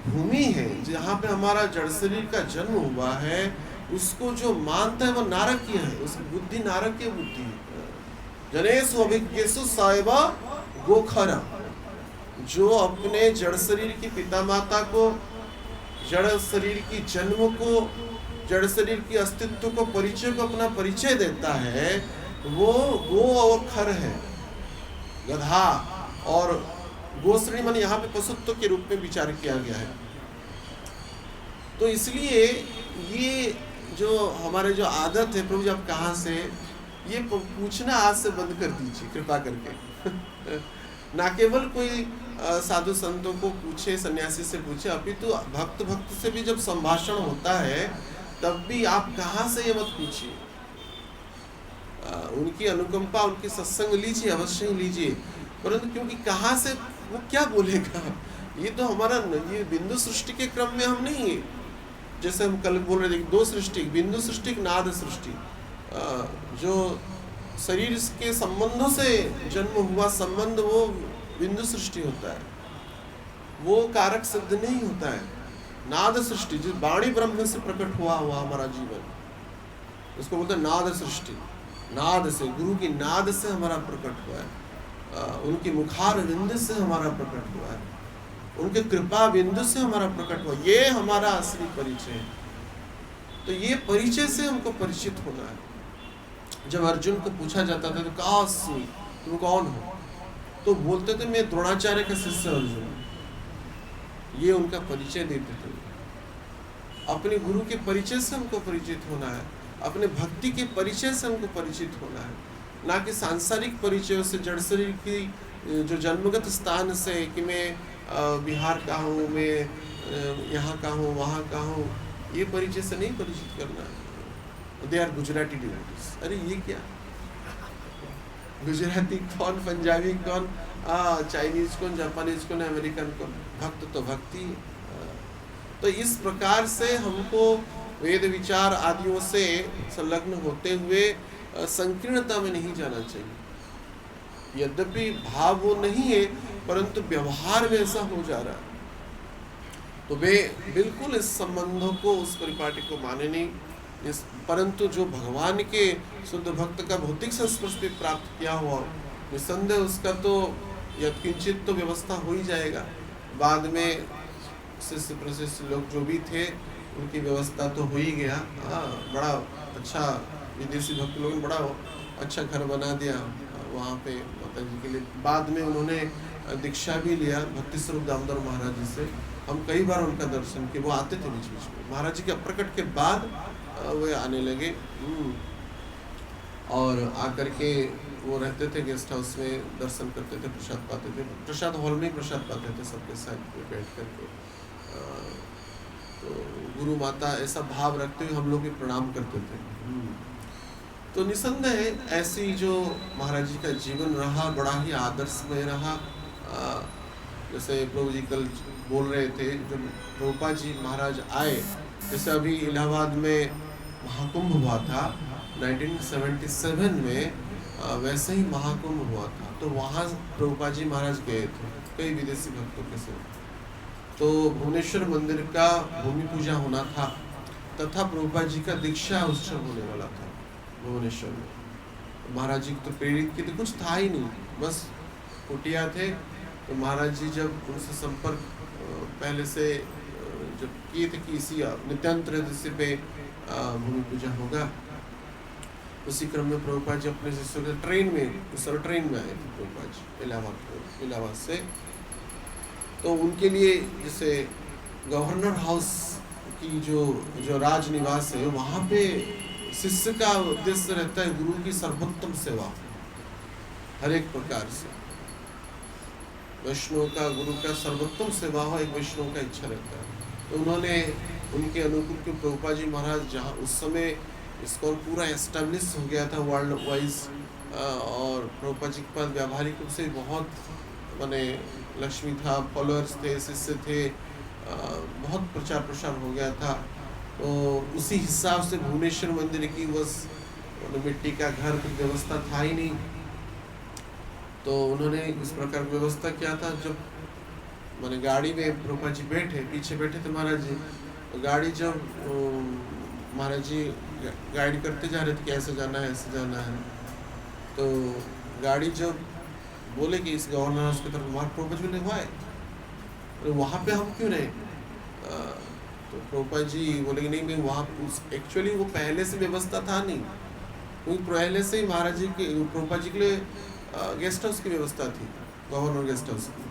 भूमि है जहाँ पे हमारा जड़ शरीर का जन्म हुआ है, उसको जो मानता है वो नारकीय है, उसकी बुद्धि नारकीय बुद्धि है। जनेषु अभिज्ञेषु सायवा गोखरा, जो अपने जड़ शरीर की पिता माता को, जड़ शरीर की जन्म को, जड़ शरीर की अस्तित्व को, परिचय को अपना परिचय देता है, वो गो और खर है, गधा। और गो श्रेणी माने यहाँ पे पशुत्व के रूप में विचार किया गया है। तो इसलिए ये जो हमारे जो आदत है, प्रभु जी आप कहाँ से, ये पूछना आज से बंद कर दीजिए कृपा करके। ना केवल कोई साधु संतों को पूछे, सन्यासी से पूछे, अपितु भक्त से भी जब संभाषण होता है तब भी आप कहाँ से ये मत पूछिए। उनकी अनुकंपा, उनकी सत्संग लीजिए, अवश्य ही लीजिए, परंतु क्योंकि कहाँ से वो क्या बोलेगा, ये तो हमारा, ये बिंदु सृष्टि के क्रम में हम नहीं है। जैसे हम कल बोल रहे थे, दो सृष्टि, बिंदु सृष्टि, नाद सृष्टि। जो शरीर के संबंधों से जन्म हुआ संबंध वो बिंदु सृष्टि होता है, वो कारक सिद्ध नहीं होता है। नाद सृष्टि, जिस वाणी ब्रह्म से प्रकट हुआ हमारा जीवन, उसको बोलते हैं नाद सृष्टि। नाद से, गुरु की नाद से हमारा प्रकट हुआ है, उनकी मुखार बिंदु से हमारा प्रकट हुआ है, उनके कृपा बिंदु से हमारा प्रकट हुआ, ये हमारा असली परिचय है। तो ये परिचय से हमको परिचित होना है। जब अर्जुन को पूछा जाता था तो काशी तुम कौन हो, तो बोलते थे मैं द्रोणाचार्य का शिष्य अर्जुन। ये उनका परिचय देते थे। अपने गुरु के परिचय से हमको परिचित होना है, अपने भक्ति के परिचय से हमको परिचित होना है, ना कि सांसारिक परिचयों से, जड़ शरीर की जो जन्मगत स्थान से कि मैं बिहार का हूँ, मैं यहाँ का हूँ, वहाँ का हूँ, ये परिचय से नहीं परिचित करना है। They are Gujarati devotees. अरे ये क्या, गुजराती कौन, पंजाबी कौन, चाइनीज कौन, जापानीज कौन, अमेरिकन कौन, भक्त तो भक्ति। तो इस प्रकार से हमको वेद विचार आदियों से संलग्न होते हुए संकीर्णता में नहीं जाना चाहिए। यद्यपि भाव वो नहीं है, परंतु व्यवहार में ऐसा हो जा रहा है, तो वे बिल्कुल इस संबंधों को, उस परिपाटी को माने नहीं। परंतु जो भगवान के शुद्ध भक्त का भौतिक संस्पर्श भी प्राप्त किया हुआ, निसंदेह उसका तो यत्किंचित तो व्यवस्था हो ही जाएगा। बाद में शिष्य प्रशिष्य लोग जो भी थे उनकी व्यवस्था तो हो ही गया। बड़ा अच्छा, विदेशी भक्त लोगों ने बड़ा अच्छा घर बना दिया वहाँ पे माता जी के लिए। बाद में उन्होंने दीक्षा भी लिया भक्ति स्वरूप दामोदर महाराज जी से। हम कई बार उनका दर्शन किए, वो आते थे बीच बीच में। महाराज जी के प्रकट के बाद वे आने लगे और आकर के वो रहते थे गेस्ट हाउस में, दर्शन करते थे, प्रसाद पाते थे, प्रसाद हॉल में प्रसाद पाते थे सबके साथ बैठ करके। तो गुरु माता ऐसा भाव रखते हुए हम लोग भी प्रणाम करते थे। तो निसंदेह ऐसी जो महाराज जी का जीवन रहा, बड़ा ही आदर्शमय रहा। जैसे प्रभु जी कल बोल रहे थे, जब प्रभुपाद जी महाराज आए, जैसे अभी इलाहाबाद में महाकुंभ हुआ था 1977 में, वैसे ही महाकुंभ हुआ था। तो वहाँ प्रभुपाद जी महाराज गए थे कई विदेशी भक्तों के साथ। तो भुवनेश्वर मंदिर का भूमि पूजा होना था तथा प्रभुपाद जी का दीक्षा उत्सव होने वाला था भुवनेश्वर में। महाराज जी तो प्रेरित किए थे, कुछ था ही नहीं, बस कुटिया थे। तो महाराज जी जब उनसे संपर्क पहले से जब किए थे कि इसी नित्यानंद त्रयोदशी पे भूमि पूजा होगा, उसी क्रम में प्रभुपाद जी अपने शिष्यों के ट्रेन में, उस समय ट्रेन में आए थे प्रभुपाद जी इलाहाबाद से। तो उनके लिए जैसे गवर्नर हाउस की जो राज निवास है, वहाँ पे शिष्य का उद्देश्य रहता है गुरु की सर्वोत्तम सेवा हर एक प्रकार से। वैष्णव का गुरु का सर्वोत्तम सेवा हो, एक वैष्णव का इच्छा रहता है। तो उन्होंने उनके अनुकूल के प्रभुपाद जी महाराज, जहाँ उस समय इसको पूरा एस्टेब्लिश हो गया था वर्ल्ड वाइज, और प्रभुपाद जी के पास व्यावहारिक रूप से बहुत माने लक्ष्मी था, फॉलोअर्स थे, शिष्य थे, बहुत प्रचार प्रसार हो गया था। तो उसी हिसाब से भुवनेश्वर मंदिर की बस मिट्टी का घर की व्यवस्था था ही नहीं। तो उन्होंने इस प्रकार की व्यवस्था किया था। जब मैंने गाड़ी में प्रभुपाद जी पीछे बैठे थे महाराज जी, तो गाड़ी जब महाराज जी गाइड करते जा रहे थे कि ऐसे जाना है, ऐसे जाना है। तो गाड़ी जब बोले कि इस गवर्नर हाउस की तरफ, वहाँ प्रभुपाद जी ने हुआ है, तो वहाँ पे हम क्यों नहीं? तो प्रभुपाद जी बोले कि नहीं, मैं वहाँ एक्चुअली वो पहले से व्यवस्था था नहीं, क्योंकि पहले से ही महाराज जी के प्रभुपाद जी के लिए गेस्ट हाउस की व्यवस्था थी, गवर्नर गेस्ट हाउस की।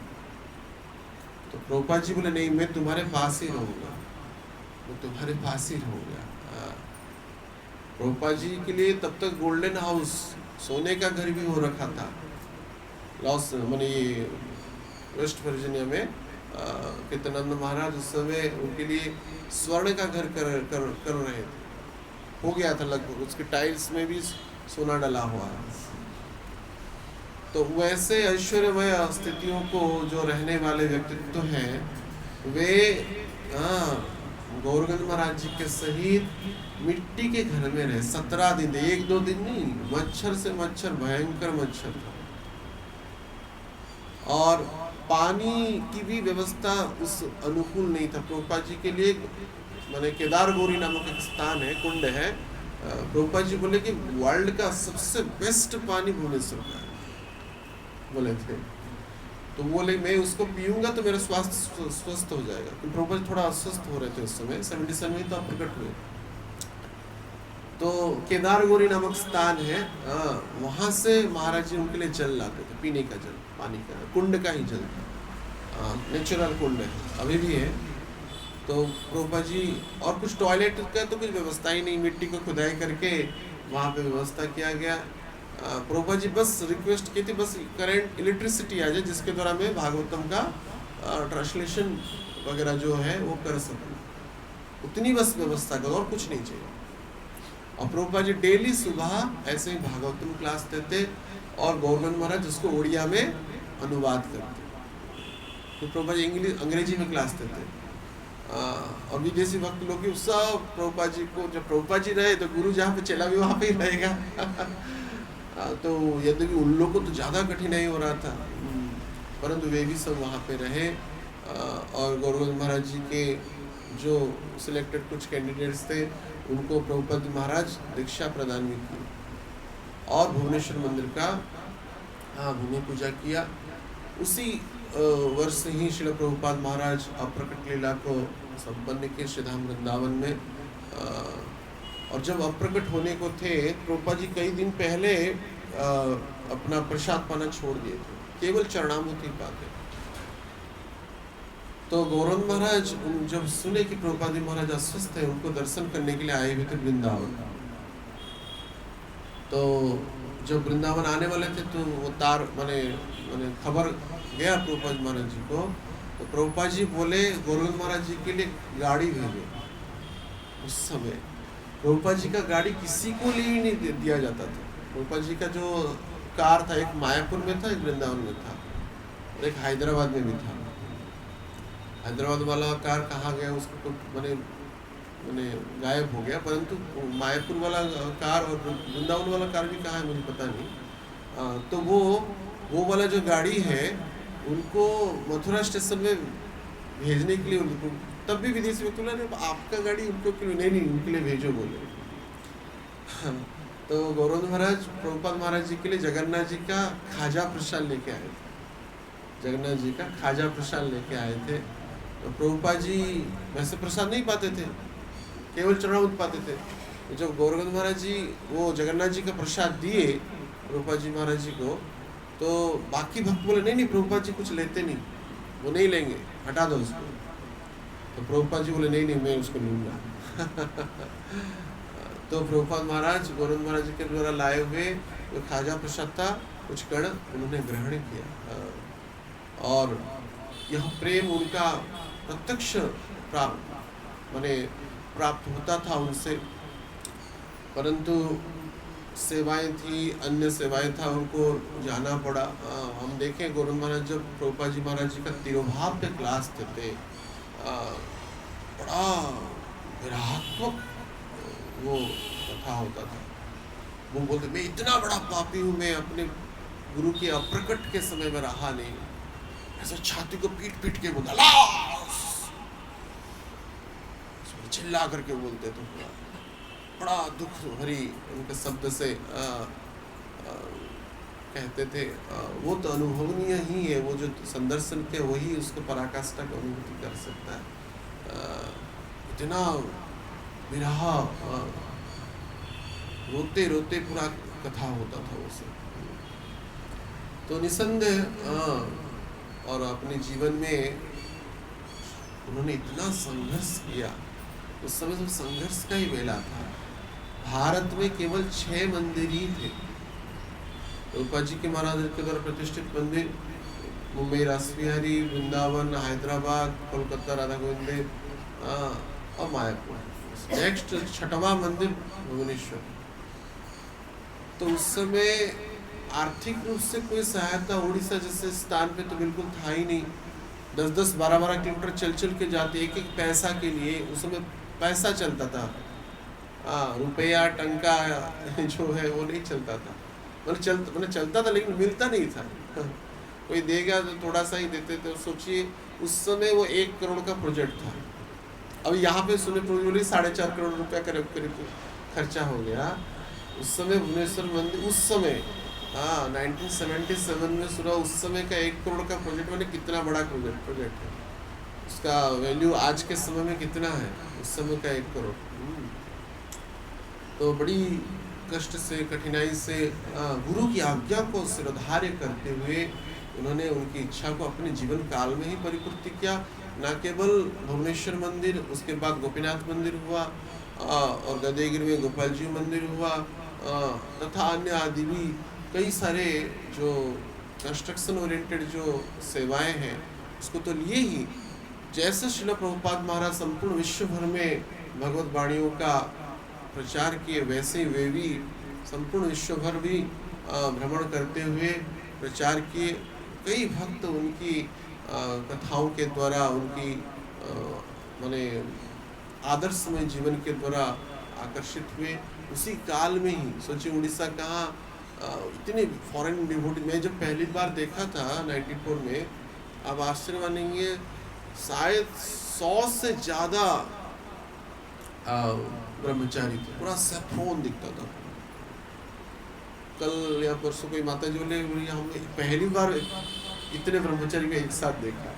तो प्रभुपाद जी बोले नहीं, मैं तुम्हारे पास ही रहूँगा, मैं तुम्हारे पास ही रहूँगा। प्रभुपाद जी के लिए तब तक गोल्डन हाउस, सोने का घर भी हो रखा था लॉस माने ये वेस्ट वर्जीनिया में। कीर्तनानंद महाराज उस समय उनके लिए स्वर्ण का घर कर रहे थे, हो गया था लगभग, उसके टाइल्स में भी सोना डला हुआ है। तो वैसे ऐश्वर्यमय स्थितियों को जो रहने वाले व्यक्तित्व हैं, वे गौरगंज महाराज जी के सहित मिट्टी के घर में रहे 17 दिन, 1-2 दिन नहीं, मच्छर से मच्छर, भयंकर मच्छर था। और पानी की भी व्यवस्था उस अनुकूल नहीं था प्रभुपाद जी के लिए। माने केदार गौरी नामक एक स्थान है, कुंड है, प्रभुपाद जी बोले कि वर्ल्ड का सबसे बेस्ट पानी भुवनेश्वर का है बोले थे। तो बोले मैं उसको पीऊंगा तो मेरा स्वास्थ्य स्वस्थ हो जाएगा। तो प्रभुपाद थोड़ा अस्वस्थ हो रहे थे उस समय, 77 में तो प्रकट हुए। तो केदार गौरी नामक स्थान है, वहाँ से महाराज जी उनके लिए जल लाते थे, पीने का जल, पानी का, कुंड का ही जल, नेचुरल कुंड है, अभी भी है। तो प्रभुपाद जी, और कुछ टॉयलेट का तो कुछ व्यवस्था ही नहीं, मिट्टी को खुदाई करके वहाँ पे व्यवस्था किया गया। प्रभुपाद जी बस रिक्वेस्ट की थी, बस करंट इलेक्ट्रिसिटी आ जाए जिसके द्वारा मैं भागवतम का ट्रांसलेशन वगैरह जो है वो कर सकूँ, उतनी बस व्यवस्था करो, और कुछ नहीं चाहिए। और प्रभुपाद जी डेली सुबह ऐसे ही भागवतम क्लास देते, और गौरगंज महाराज उसको उड़िया में अनुवाद करते। तो प्रभुपाद जी अंग्रेजी में क्लास देते, और विदेशी भक्त लोग की सब प्रभुपाद जी को, जब प्रभुपाद जी रहे तो गुरु जहाँ पे चला भी वहाँ पे ही रहेगा। तो यद्यपि उन लोग को तो ज़्यादा कठिनाई हो रहा था, परंतु वे भी सब वहाँ पे रहे। और गौरगंज महाराज जी के जो सिलेक्टेड कुछ कैंडिडेट्स थे, उनको प्रभुपाद महाराज दीक्षा प्रदान भी की, और भुवनेश्वर मंदिर का भूमि पूजा किया। उसी वर्ष ही श्रील प्रभुपाद महाराज अप्रकट लीला को संपन्न किए श्रीधाम वृंदावन में। और जब अप्रकट होने को थे, प्रभुपाद जी कई दिन पहले अपना प्रसाद पाना छोड़ दिए थे, केवल चरणामृत ही पाते। तो गौरंग महाराज जब सुने कि प्रभुपाद महाराज अस्वस्थ है, उनको दर्शन करने के लिए आए हुए थे वृंदावन। तो जब वृंदावन आने वाले थे, तो वो तार माने खबर गया प्रभुपाद महाराज जी को। तो प्रभुपाद जी बोले गौरंग महाराज जी के लिए गाड़ी भेजो। उस समय प्रभुपाद जी का गाड़ी किसी को लिए नहीं दिया जाता था। प्रभुपाद जी का जो कार था, एक मायापुर में था, एक वृंदावन में था, और एक हैदराबाद में भी था। हैदराबाद वाला कार कहाँ गया उसको मैंने मैंने गायब हो गया, परंतु मायापुर वाला कार और वृंदावन वाला कार भी कहाँ है मुझे पता नहीं। तो वो वाला जो गाड़ी है उनको मथुरा स्टेशन में भेजने के लिए उनको, तब भी विदेशी व्यक्ति ने आपका गाड़ी उनको क्यों, नहीं उनके लिए भेजो बोले। तो गौरव महाराज प्रभुपाद महाराज जी के लिए जगन्नाथ जी का खाजा प्रसाद लेके आए थे, जगन्नाथ जी का खाजा प्रसाद लेके आए थे। तो प्रभुपाद जी वैसे प्रसाद नहीं पाते थे, केवल चरणामृत पाते थे। तो जब गौरव महाराज जी वो जगन्नाथ जी का प्रसाद दिए प्रभुपाद जी महाराज जी को, तो बाकी भक्त बोले नहीं प्रभुपाद जी कुछ लेते नहीं, वो नहीं लेंगे, हटा दो उसको। तो प्रभुपाद जी बोले नहीं मैं उसको लूँगा। तो प्रभुपाद महाराज गौरव महाराज जी के द्वारा लाए हुए जो खाजा प्रसाद था कुछ कण उन्होंने ग्रहण किया, और यह प्रेम उनका प्रत्यक्ष प्राप्त होता था उनसे। परंतु सेवाएं थी, अन्य सेवाएं था, उनको जाना पड़ा। हम देखें गौरव महाराज जब प्रभुपाद जी महाराज जी का तिरुभाव पे क्लास थे, बड़ा विरात्मक वो कथा होता था। वो बोलते मैं इतना बड़ा पापी हूँ, मैं अपने गुरु के अप्रकट के समय में रहा नहीं, ऐसा छाती को पीट के बोलता, चिल्ला करके बोलते थे, बड़ा दुख भरी उनके शब्द से कहते थे। वो तो अनुभवनीय ही है, वो जो संदर्शन के वही उसको पराकाष्ठा की अनुभूति कर सकता है। इतना विरह, रोते रोते पूरा कथा होता था वो सब। तो निसंदेह और अपने जीवन में उन्होंने इतना संघर्ष किया। उस समय तो संघर्ष का ही वेला था। भारत में केवल 6 मंदिर ही थे। प्रभुपाद जी के महाराज के द्वारा प्रतिष्ठित मंदिर मुंबई रासबिहारी, वृंदावन, हैदराबाद, कोलकाता राधा गोविंद और मायापुर। नेक्स्ट 6वां मंदिर भुवनेश्वर। तो उस समय आर्थिक रूप से कोई सहायता उड़ीसा जैसे स्थान पे तो बिल्कुल था ही नहीं। 10-10, 12-12 किलोमीटर चल के जाते एक पैसा के लिए। उस समय पैसा चलता था, रुपया टंका जो है वो नहीं चलता था। मतलब चलता था लेकिन मिलता नहीं था। कोई देगा तो थोड़ा सा ही देते थे। सोचिए उस समय वो 1 करोड़ का प्रोजेक्ट था। अब यहाँ पे सुने प्रोजेक्ट 4.5 करोड़ रुपया करीब खर्चा हो गया। उस समय भुवनेश्वर मंदिर उस समय 1977 में शुरू, उस समय का 1 करोड़ का प्रोजेक्ट मैंने कितना बड़ा प्रोजेक्ट है। उसका वैल्यू आज के समय में कितना है, उस समय का 1 करोड़। तो बड़ी कष्ट से कठिनाई से गुरु की आज्ञा को सिरोधार्य करते हुए उन्होंने उनकी इच्छा को अपने जीवन काल में ही परिपूर्ति किया। न केवल भुवनेश्वर मंदिर, उसके बाद गोपीनाथ मंदिर हुआ और गदेगिरी में गोपाल जी मंदिर हुआ, तथा अन्य आदि भी कई सारे जो कंस्ट्रक्शन ओरिएंटेड जो सेवाएं हैं उसको तो लिए ही। जैसे श्रील प्रभुपाद महाराज संपूर्ण विश्व भर में भगवत वाणियों का प्रचार किए, वैसे ही वे भी संपूर्ण विश्व भर भी भ्रमण करते हुए प्रचार किए। कई भक्त उनकी कथाओं के द्वारा, उनकी माने आदर्शमय जीवन के द्वारा आकर्षित हुए। उसी काल में ही सोचिए उड़ीसा कहाँ इतने फॉरेन डिवोटी। मैं जब पहली बार देखा था 94 में, अब आश्चर्य मानेंगे शायद 100 से ज़्यादा ब्रह्मचारी थे। पूरा सैफरोन दिखता था। कल या परसों कोई माता जी बोले हमने पहली बार इतने ब्रह्मचारी का एक साथ देखा।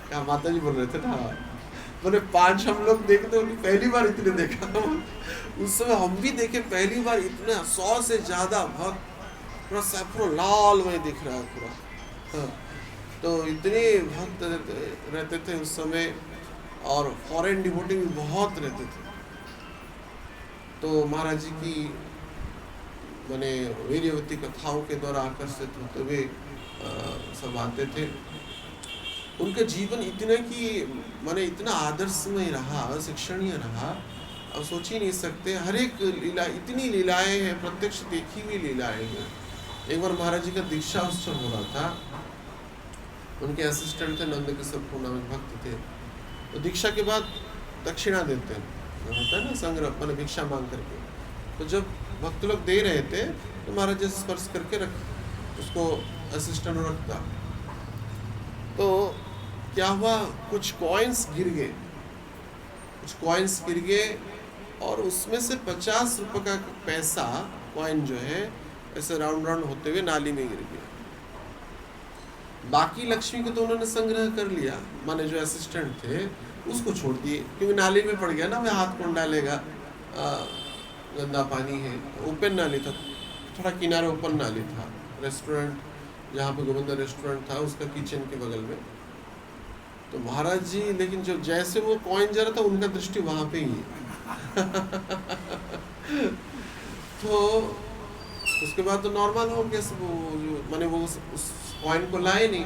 क्या माता जी बोल रहे थे ना, बोले 5 हम लोग देखते पहली बार इतने देखा। उस समय हम भी देखे पहली बार इतने 100 से ज़्यादा भक्त, पूरा सैफरोन लाल वही दिख रहा है पूरा। तो इतने भक्त रहते थे उस समय, और फॉरेन डिवोटी भी बहुत रहते थे। तो महाराज जी की माने वीर्यवती कथाओं के द्वारा आकर्षित होते हुए सब आते थे। उनका जीवन इतना कि माने इतना आदर्शमय रहा, शिक्षणीय रहा, अब सोच ही नहीं सकते। हर एक लीला, इतनी लीलाएं हैं, प्रत्यक्ष देखी हुई लीलाएं हैं। एक बार महाराज जी का दीक्षा उत्सव हो रहा था, उनके असिस्टेंट थे नंद किशोर पूर्णा में भक्त थे। तो दीक्षा के बाद दक्षिणा देते हैं, होता है ना संग्रह, मैंने भिक्षा मांग करके। तो जब भक्त लोग दे रहे थे तो महाराज जी स्पर्श करके रख उसको असिस्टेंट रखता। तो क्या हुआ, कुछ कॉइन्स गिर गए और उसमें से 50 रुपए का पैसा कॉइन जो है ऐसे राउंड राउंड होते हुए नाली में गिर गया। बाकी लक्ष्मी को तो उन्होंने संग्रह कर लिया, माने जो असिस्टेंट थे उसको छोड़ दिए, क्योंकि नाली में पड़ गया ना, वह हाथ कौन डालेगा, गंदा पानी है। ओपन नाली था, थोड़ा किनारे ओपन नाली था, रेस्टोरेंट जहाँ पे गोविंदा रेस्टोरेंट था उसका किचन के बगल में। तो महाराज जी, लेकिन जो जैसे वो कॉइन जा रहा था उनका दृष्टि वहां पे ही है। तो उसके बाद तो नॉर्मल हो गया, वो जो मैंने वो उस कॉइन को लाए नहीं,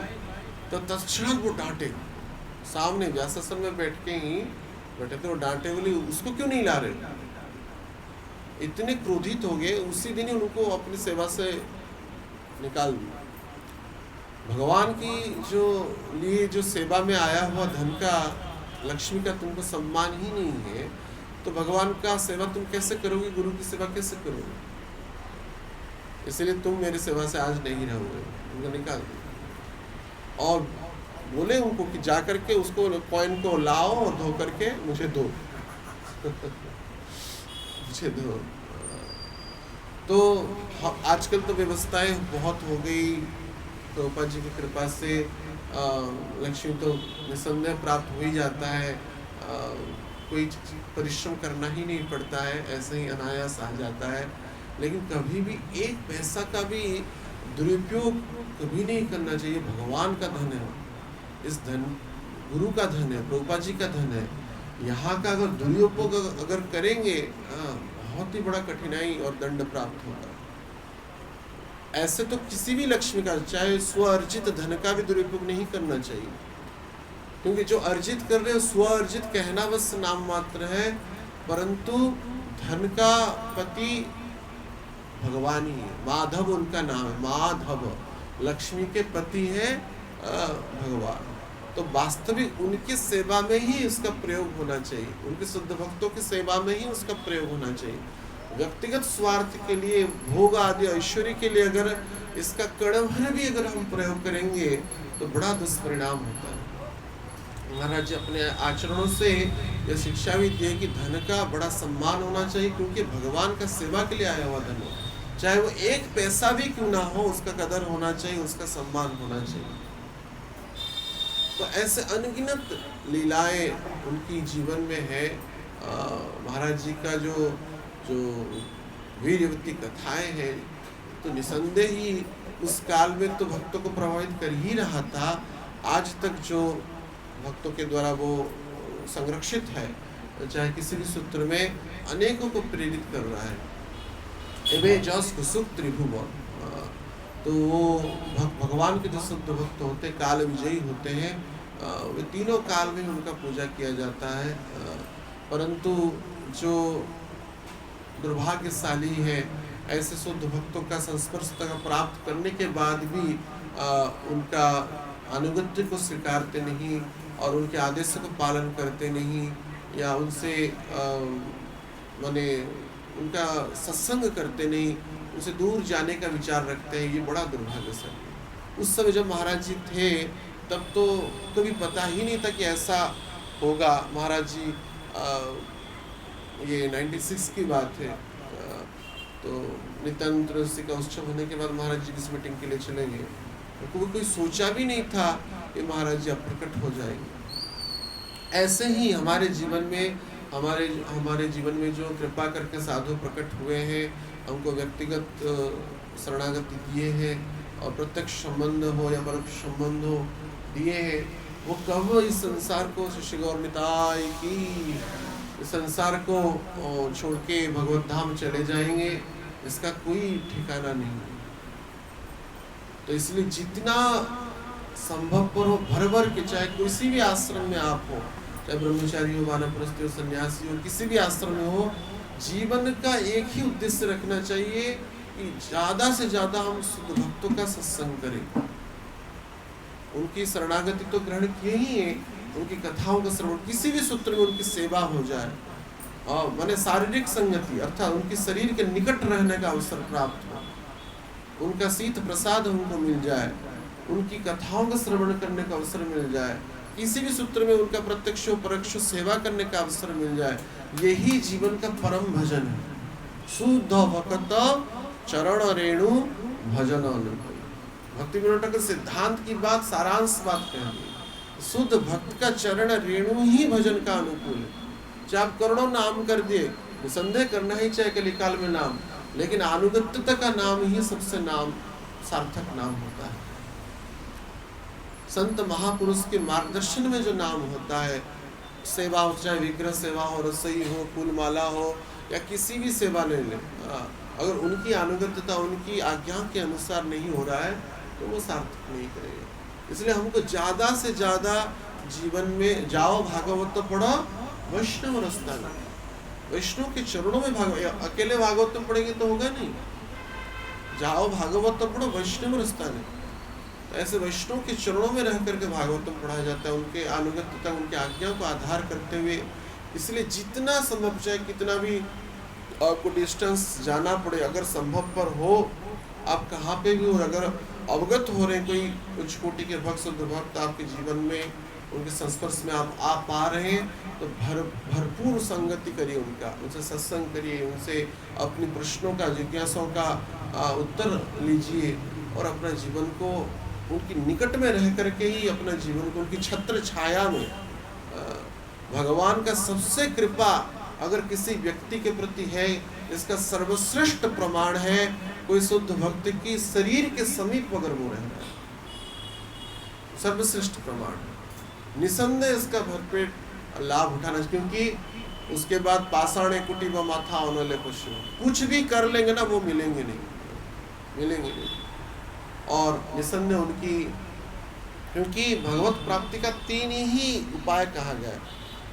तो तत्क्षणात वो डांटे, सामने व्यासासन में बैठ के ही बैठे थे, वो डांटे, बोले उसको क्यों नहीं ला रहे। इतने क्रोधित हो गए, उसी दिन ही उनको अपनी सेवा से निकाल दिया। भगवान की जो लिए जो सेवा में आया हुआ धन का, लक्ष्मी का तुमको सम्मान ही नहीं है, तो भगवान का सेवा तुम कैसे करोगे, गुरु की सेवा कैसे करोगे। इसलिए तुम मेरी सेवा से आज नहीं रहोगे। उनको निकाल दिया और बोले उनको कि जा करके उसको कॉइन को लाओ और धो करके मुझे दो। मुझे दो। तो आजकल तो व्यवस्थाएं बहुत हो गई, प्रभुपाद जी की कृपा से लक्ष्मी तो निसंदेह प्राप्त हो ही जाता है, कोई परिश्रम करना ही नहीं पड़ता है, ऐसे ही अनायास आ जाता है। लेकिन कभी भी एक पैसा का भी दुरुपयोग कभी नहीं करना चाहिए। भगवान का धन है, इस धन गुरु का धन है, प्रभुपाद जी का धन है। यहाँ का अगर दुरुपयोग अगर करेंगे बहुत ही बड़ा कठिनाई और दंड प्राप्त होगा। ऐसे तो किसी भी लक्ष्मी का, चाहे स्व अर्जित धन का भी दुरुपयोग नहीं करना चाहिए, क्योंकि जो अर्जित कर रहे हो स्व अर्जित कहना बस नाम मात्र है, परंतु धन का पति भगवान ही है। माधव उनका नाम है, माधव, लक्ष्मी के पति है भगवान। तो वास्तविक उनकी सेवा में ही उसका प्रयोग होना चाहिए, उनके शुद्ध भक्तों की सेवा में ही उसका प्रयोग होना चाहिए। व्यक्तिगत स्वार्थ के लिए, भोग आदि ऐश्वर्य के लिए अगर इसका कण भर भी अगर हम प्रयोग करेंगे तो बड़ा दुष्परिणाम होता है। महाराज जी अपने आचरणों से यह शिक्षा भी दी कि धन का बड़ा सम्मान होना चाहिए, क्योंकि भगवान का सेवा के लिए आया हुआ धन हो, चाहे वो एक पैसा भी क्यों ना हो, उसका कदर होना चाहिए, उसका सम्मान होना चाहिए। तो ऐसे अनगिनत लीलाएं उनकी जीवन में है। महाराज जी का जो वीरवती कथाएं हैं, तो निसंदेह ही उस काल में तो भक्तों को प्रभावित कर ही रहा था। आज तक जो भक्तों के द्वारा वो संरक्षित है, चाहे किसी भी सूत्र में, अनेकों को प्रेरित कर रहा है। एवे जस कुसुक त्रिभुवन, तो वो भगवान के जो शुद्ध भक्त होते हैं, काल विजयी होते हैं, वे तीनों काल में उनका पूजा किया जाता है। परंतु जो दुर्भाग्यशाली है, ऐसे शुद्ध भक्तों का संस्पर्श तक प्राप्त करने के बाद भी उनका अनुगत्य को स्वीकारते नहीं और उनके आदेश को पालन करते नहीं, या उनसे माने उनका सत्संग करते नहीं, उनसे दूर जाने का विचार रखते हैं, ये बड़ा दुर्भाग्यशाली। उस समय जब महाराज जी थे तब तो कभी पता ही नहीं था कि ऐसा होगा। महाराज जी ये 96 की बात है, तो नित्यानंद त्रयोदशी का उत्सव होने के बाद महाराज जी किस मीटिंग के लिए चले गए, तो कोई सोचा भी नहीं था कि महाराज जी अब प्रकट हो जाएंगे। ऐसे ही हमारे जीवन में, हमारे जीवन में जो कृपा करके साधु प्रकट हुए हैं, हमको व्यक्तिगत शरणागति दिए हैं और प्रत्यक्ष संबंध हो या परोक्ष संबंध हो दिए हैं, वो कब इस संसार को, श्री गौर निताई की, इस संसार को छोड़ के भगवत धाम चले जाएंगे, इसका कोई ठिकाना नहीं है। तो इसलिए जितना संभव पर हो, भर भर के, चाहे किसी भी आश्रम में आप हो, चाहे ब्रह्मचारी हो, वानप्रस्थी हो, सन्यासी हो, किसी भी आश्रम में हो, जीवन का एक ही उद्देश्य रखना चाहिए कि ज्यादा से ज्यादा हम शुद्ध भक्तों का सत्संग करें, उनकी शरणागति तो ग्रहण किए ही है, उनकी कथाओं का श्रवण, किसी भी सूत्र में उनकी सेवा हो जाए, माने शारीरिक संगति अर्थात उनकी शरीर के निकट रहने का अवसर प्राप्त हो, उनका शीत प्रसाद हमको मिल जाए, उनकी कथाओं का श्रवण करने का अवसर मिल जाए, किसी भी सूत्र में उनका प्रत्यक्ष परोक्ष सेवा करने का अवसर मिल जाए, यही जीवन का परम भजन है। शुद्ध भक्त चरण रेणु भजन अनुकूल। भक्ति विनोद ठाकुर सिद्धांत की बात, सारांश बात कहेंगे, शुद्ध भक्त का चरण रेणु ही भजन का अनुकूल है। चाहे आप करोड़ों नाम कर दिए, निसंदेह करना ही चाहे कलिकाल में नाम, लेकिन अनुगत्यता का नाम ही सबसे नाम सार्थक नाम होता है। संत महापुरुष के मार्गदर्शन में जो नाम होता है, सेवा हो, चाहे विग्रह सेवा हो, रसोई हो, फूलमाला हो, या किसी भी सेवा ले लें, अगर उनकी अनुगत्यता उनकी आज्ञा के अनुसार नहीं हो रहा है तो वो सार्थक नहीं करेगा। इसलिए हमको ज़्यादा से ज़्यादा जीवन में जाओ भागवत तो पढ़ो वैष्णव रास्ता में, वैष्णव के चरणों में भागवत, अकेले भागवत तो पढ़ेंगे तो होगा नहीं। जाओ भागवत तो पढ़ो वैष्णव रास्ता में, ऐसे वैष्णव के चरणों में रह करके भागवतम पढ़ाया जाता है, उनके अनुगत्यता उनके आज्ञा को आधार करते हुए। इसलिए जितना संभव, चाहे कितना भी आपको डिस्टेंस जाना पड़े, अगर संभव पर हो, आप कहाँ पे भी हो, अगर अवगत हो रहे कोई उच्च कोटि के भक्त शुद्ध भक्त आपके जीवन में, उनके संस्पर्श में आप आ पा रहे हैं, तो भरपूर संगति करिए, उनसे सत्संग करिए, उनसे अपने प्रश्नों का, जिज्ञासाओं का उत्तर लीजिए, और अपना जीवन को उनकी निकट में रह करके ही अपना जीवन को उनकी छत्र छाया में, भगवान का सबसे कृपा अगर किसी व्यक्ति के प्रति है, इसका सर्वश्रेष्ठ प्रमाण है कोई शुद्ध भक्त की शरीर के समीप अगर वो रहना है, सर्वश्रेष्ठ प्रमाण, निसंदेह इसका भरपेट लाभ उठाना, क्योंकि उसके बाद पाषाण कुटी व माथा औनले पशु, कुछ भी कर लेंगे ना वो मिलेंगे नहीं। और निसंदेह उनकी, क्योंकि भगवत प्राप्ति का 3 ही उपाय कहा गया है,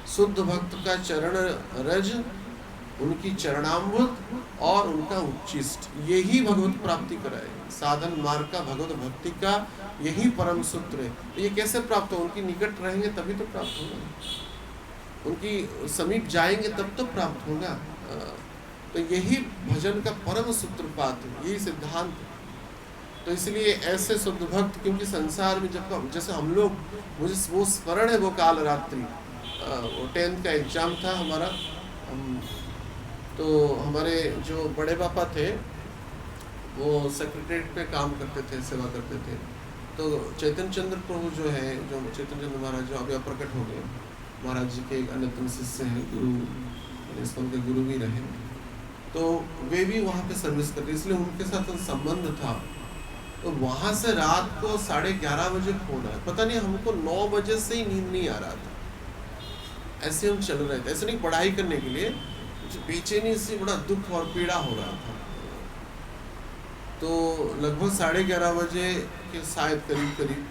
शुद्ध भक्त का चरण रज, उनकी चरणामृत और उनका उच्चिष्ट, यही भगवत प्राप्ति कराएगा। साधन मार्ग का, भगवत भक्ति का यही परम सूत्र है। तो ये कैसे प्राप्त हो? उनकी निकट रहेंगे तभी तो प्राप्त होगा, उनकी समीप जाएंगे तब तो प्राप्त होगा। तो यही भजन का परम सूत्रपात है, यही सिद्धांत। तो इसलिए ऐसे शुद्ध भक्त, क्योंकि संसार में जब जैसे हम लोग, मुझे वो स्मरण है वो काल रात्रि, वो 10th का एग्ज़ाम था हमारा, तो हमारे जो बड़े पापा थे वो सेक्रेटरीट पे काम करते थे, सेवा करते थे। तो चैतन्य चंद्र प्रभु जो है, जो चैतन्य चंद्र महाराज जो अभी प्रकट हो गए, महाराज जी के एक अन्यतम शिष्य हैं, गुरु, इसको उनके गुरु भी रहे, तो वे भी वहाँ पे सर्विस करते, इसलिए उनके साथ संबंध था। तो वहाँ से रात को 11:30 बजे फोन आया, पता नहीं हमको 9 बजे से ही नींद नहीं आ रहा था, ऐसे हम चल रहे थे, ऐसे नहीं पढ़ाई करने के लिए, बेचैनी से बड़ा दुख और पीड़ा हो रहा था। तो लगभग 11:30 बजे के शायद करीब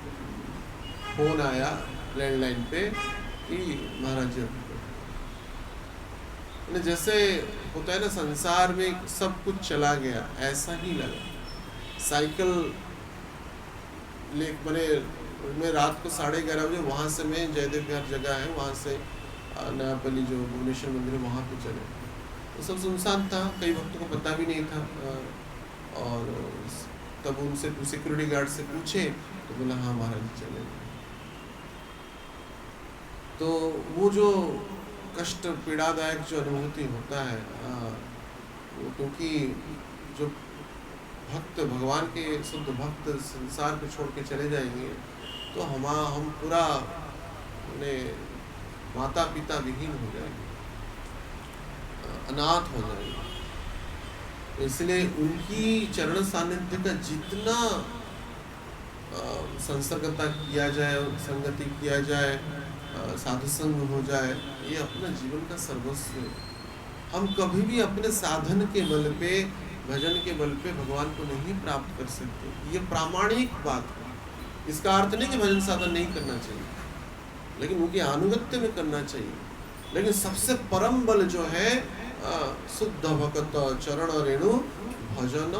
फोन आया लैंडलाइन पे कि महाराज जी, जैसे होता है ना संसार में सब कुछ चला गया, ऐसा ही लगा। साइकिल ले मैंने मैं रात को 11:30 बजे वहाँ से, मैं जयदेव विहार जगह है वहाँ से नयापल्ली जो भुवनेश्वर मंदिर है वहाँ पे चले, तो सब सुनसान था, कई भक्तों को पता भी नहीं था। और तब उनसे सिक्योरिटी गार्ड से पूछे तो बोला हाँ महाराज चले। तो वो जो कष्ट, पीड़ादायक जो अनुभूति होता है, क्योंकि जो भक्त, भगवान के शुद्ध भक्त संसार को छोड़ के चले जाएंगे तो हम पूरा अपने माता पिता विहीन हो जाएंगे, अनाथ हो जाएंगे। तो इसलिए उनकी चरण सानिध्य का जितना संसर्गता किया जाए, संगति किया जाए, साधु संग हो जाए, ये अपना जीवन का सर्वस्व है। हम कभी भी अपने साधन के बल पे, भजन के बल पे भगवान को नहीं प्राप्त कर सकते, ये प्रामाणिक बात है। इसका अर्थ नहीं कि भजन साधन नहीं करना चाहिए, लेकिन उनके अनुगत्य में करना चाहिए। लेकिन सबसे परम बल जो है शुद्ध भक्त चरण रेणु भजन।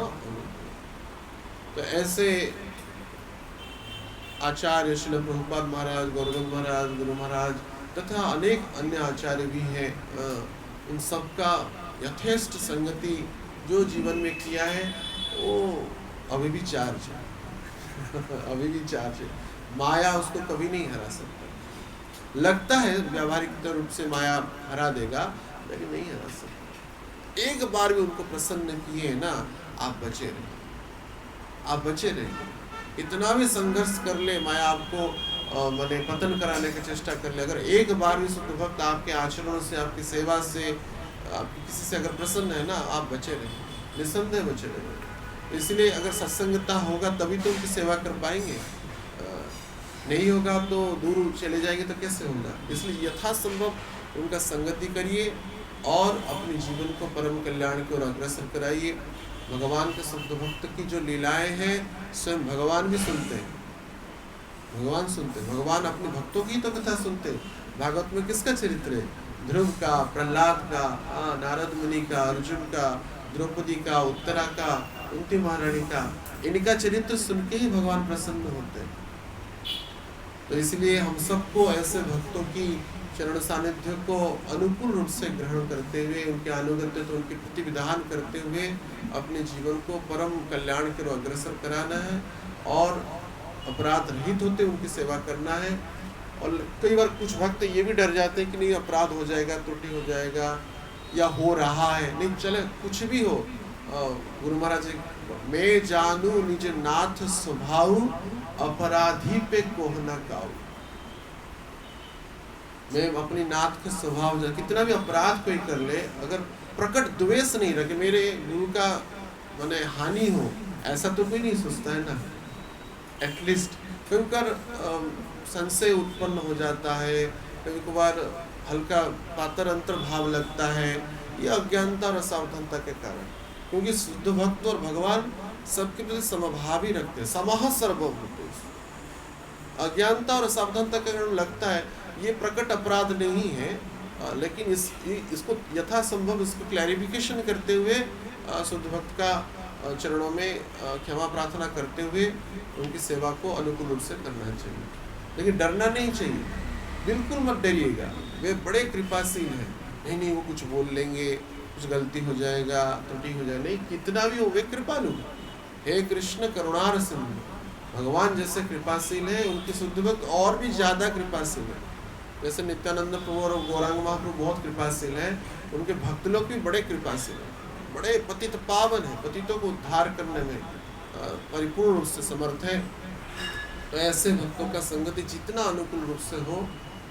तो ऐसे आचार्य श्रील प्रभुपाद महाराज, गौरंग महाराज, गुरु महाराज तथा अनेक अन्य आचार्य भी हैं, उन सबका यथेष्ट संगति जो जीवन में किया है वो अभी भी चार्ज है अभी भी चार्ज है। माया उसको कभी नहीं हरा सकता। लगता है व्यावहारिक रूप से माया हरा देगा, लेकिन नहीं हरा सकता। एक बार भी उनको प्रसन्न किए ना, आप बचे रहे, आप बचे रहे। इतना भी संघर्ष कर ले माया, आपको माने पतन कराने की चेष्टा कर ले, अगर एक बार भी शुद्ध भक्त आपके आचरणों से, आपकी सेवा से, आपकी किसी से अगर प्रसन्न है ना, आप बचे रहे, निसंदेह बचे रहे। इसलिए अगर सत्संगता होगा तभी तो उनकी सेवा कर पाएंगे, नहीं होगा तो दूर चले जाएंगे तो कैसे होगा। इसलिए यथासंभव उनका संगति करिए और अपने जीवन को परम कल्याण की ओर अग्रसर कराइए। भगवान के शुद्ध भक्त की जो लीलाएं हैं स्वयं भगवान भी सुनते हैं, भगवान सुनते हैं। भगवान अपने भक्तों की तो कथा सुनते हैं। भागवत में किसका चरित्र है? ध्रुव का, प्रहलाद का, नारद मुनि का, अर्जुन का, द्रौपदी का, उत्तरा का, कुंती महारानी का। इनका चरित्र सुन के ही भगवान प्रसन्न होते हैं। तो इसलिए हम सबको ऐसे भक्तों की चरण सानिध्य को अनुकूल रूप से ग्रहण करते हुए, उनके अनुगत्य तो उनके प्रति विधान करते हुए अपने जीवन को परम कल्याण की ओर अग्रसर कराना है और अपराध रहित होते उनकी सेवा करना है। और कई बार कुछ भक्त ये भी डर जाते हैं कि नहीं अपराध हो जाएगा, त्रुटि हो जाएगा या हो रहा है, नहीं चले कुछ भी हो। गुरु महाराज जी, मैं जानू निज नाथ स्वभाव, अपराधी पे कोहना गाऊ। मैं अपनी नाथ के स्वभाव, कितना भी अपराध कोई कर ले, अगर प्रकट द्वेष नहीं रखे, मेरे गुरु का माने हानि हो, ऐसा तो कोई नहीं सोचता है ना। एटलीस्ट क्योंकि संशय उत्पन्न हो जाता है, कभी कभार हल्का पातर अंतर भाव लगता है, ये अज्ञानता और असावधानता के कारण। क्योंकि शुद्ध भक्त और भगवान सबके प्रति समभावी रखते हैं, समः सर्वभूतेषु। अज्ञानता और असावधानता के कारण लगता है ये प्रकट अपराध नहीं है, लेकिन इसको यथासंभव इसको क्लैरिफिकेशन करते हुए शुद्ध भक्त का चरणों में क्षमा प्रार्थना करते हुए उनकी सेवा को अनुकूल रूप से करना चाहिए। लेकिन डरना नहीं चाहिए, बिल्कुल मत डरिएगा, वे बड़े कृपाशील हैं। नहीं वो कुछ बोल लेंगे, कुछ गलती हो जाएगा, त्रुटि हो जाएगा, नहीं, कितना भी हो वे कृपालु। हे कृष्ण करुणार सिंधु, भगवान जैसे कृपाशील है, उनके शुद्ध भक्त और भी ज्यादा कृपाशील है। जैसे नित्यानंद प्रभु और गौरांग महाप्रभु बहुत कृपाशील है, उनके भक्त लोग भी बड़े कृपाशील हैं, बड़े पतित पावन है, पतितों को उद्धार करने में परिपूर्ण रूप से समर्थ है। तो ऐसे भक्तों का संगति जितना अनुकूल रूप से हो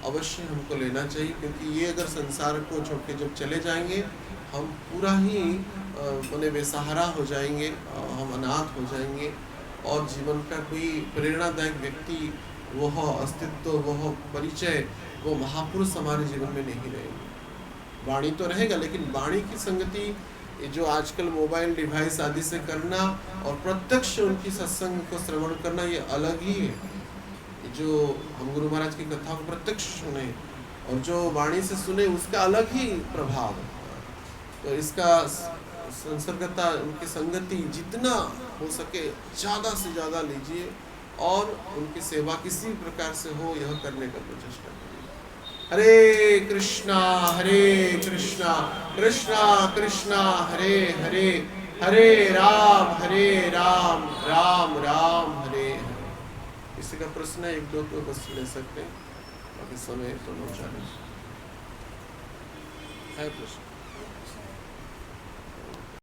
अवश्य हमको लेना चाहिए, क्योंकि ये अगर संसार को छोड़ के जब चले जाएंगे हम पूरा ही माने बेसहारा हो जाएंगे, हम अनाथ हो जाएंगे और जीवन का कोई प्रेरणादायक व्यक्ति, वह अस्तित्व, वह परिचय, वो महापुरुष हमारे जीवन में नहीं रहेंगे। वाणी तो रहेगा, लेकिन वाणी की संगति जो आजकल मोबाइल डिवाइस आदि से करना और प्रत्यक्ष उनकी सत्संग को श्रवण करना, ये अलग ही है। जो हम गुरु महाराज की कथा को प्रत्यक्ष सुने और जो वाणी से सुने, उसका अलग ही प्रभाव है। तो इसका संसर्गता, उनकी संगति जितना हो सके ज़्यादा से ज़्यादा लीजिए और उनकी सेवा किसी प्रकार से हो यह करने का प्रचेष्टा करिए। हरे कृष्णा कृष्णा कृष्णा हरे हरे, हरे राम राम राम हरे हरे। किसी का प्रश्न है, एक दो तो बस ले सकते हैं, बाकी समय तो 9:40 है प्रश्न।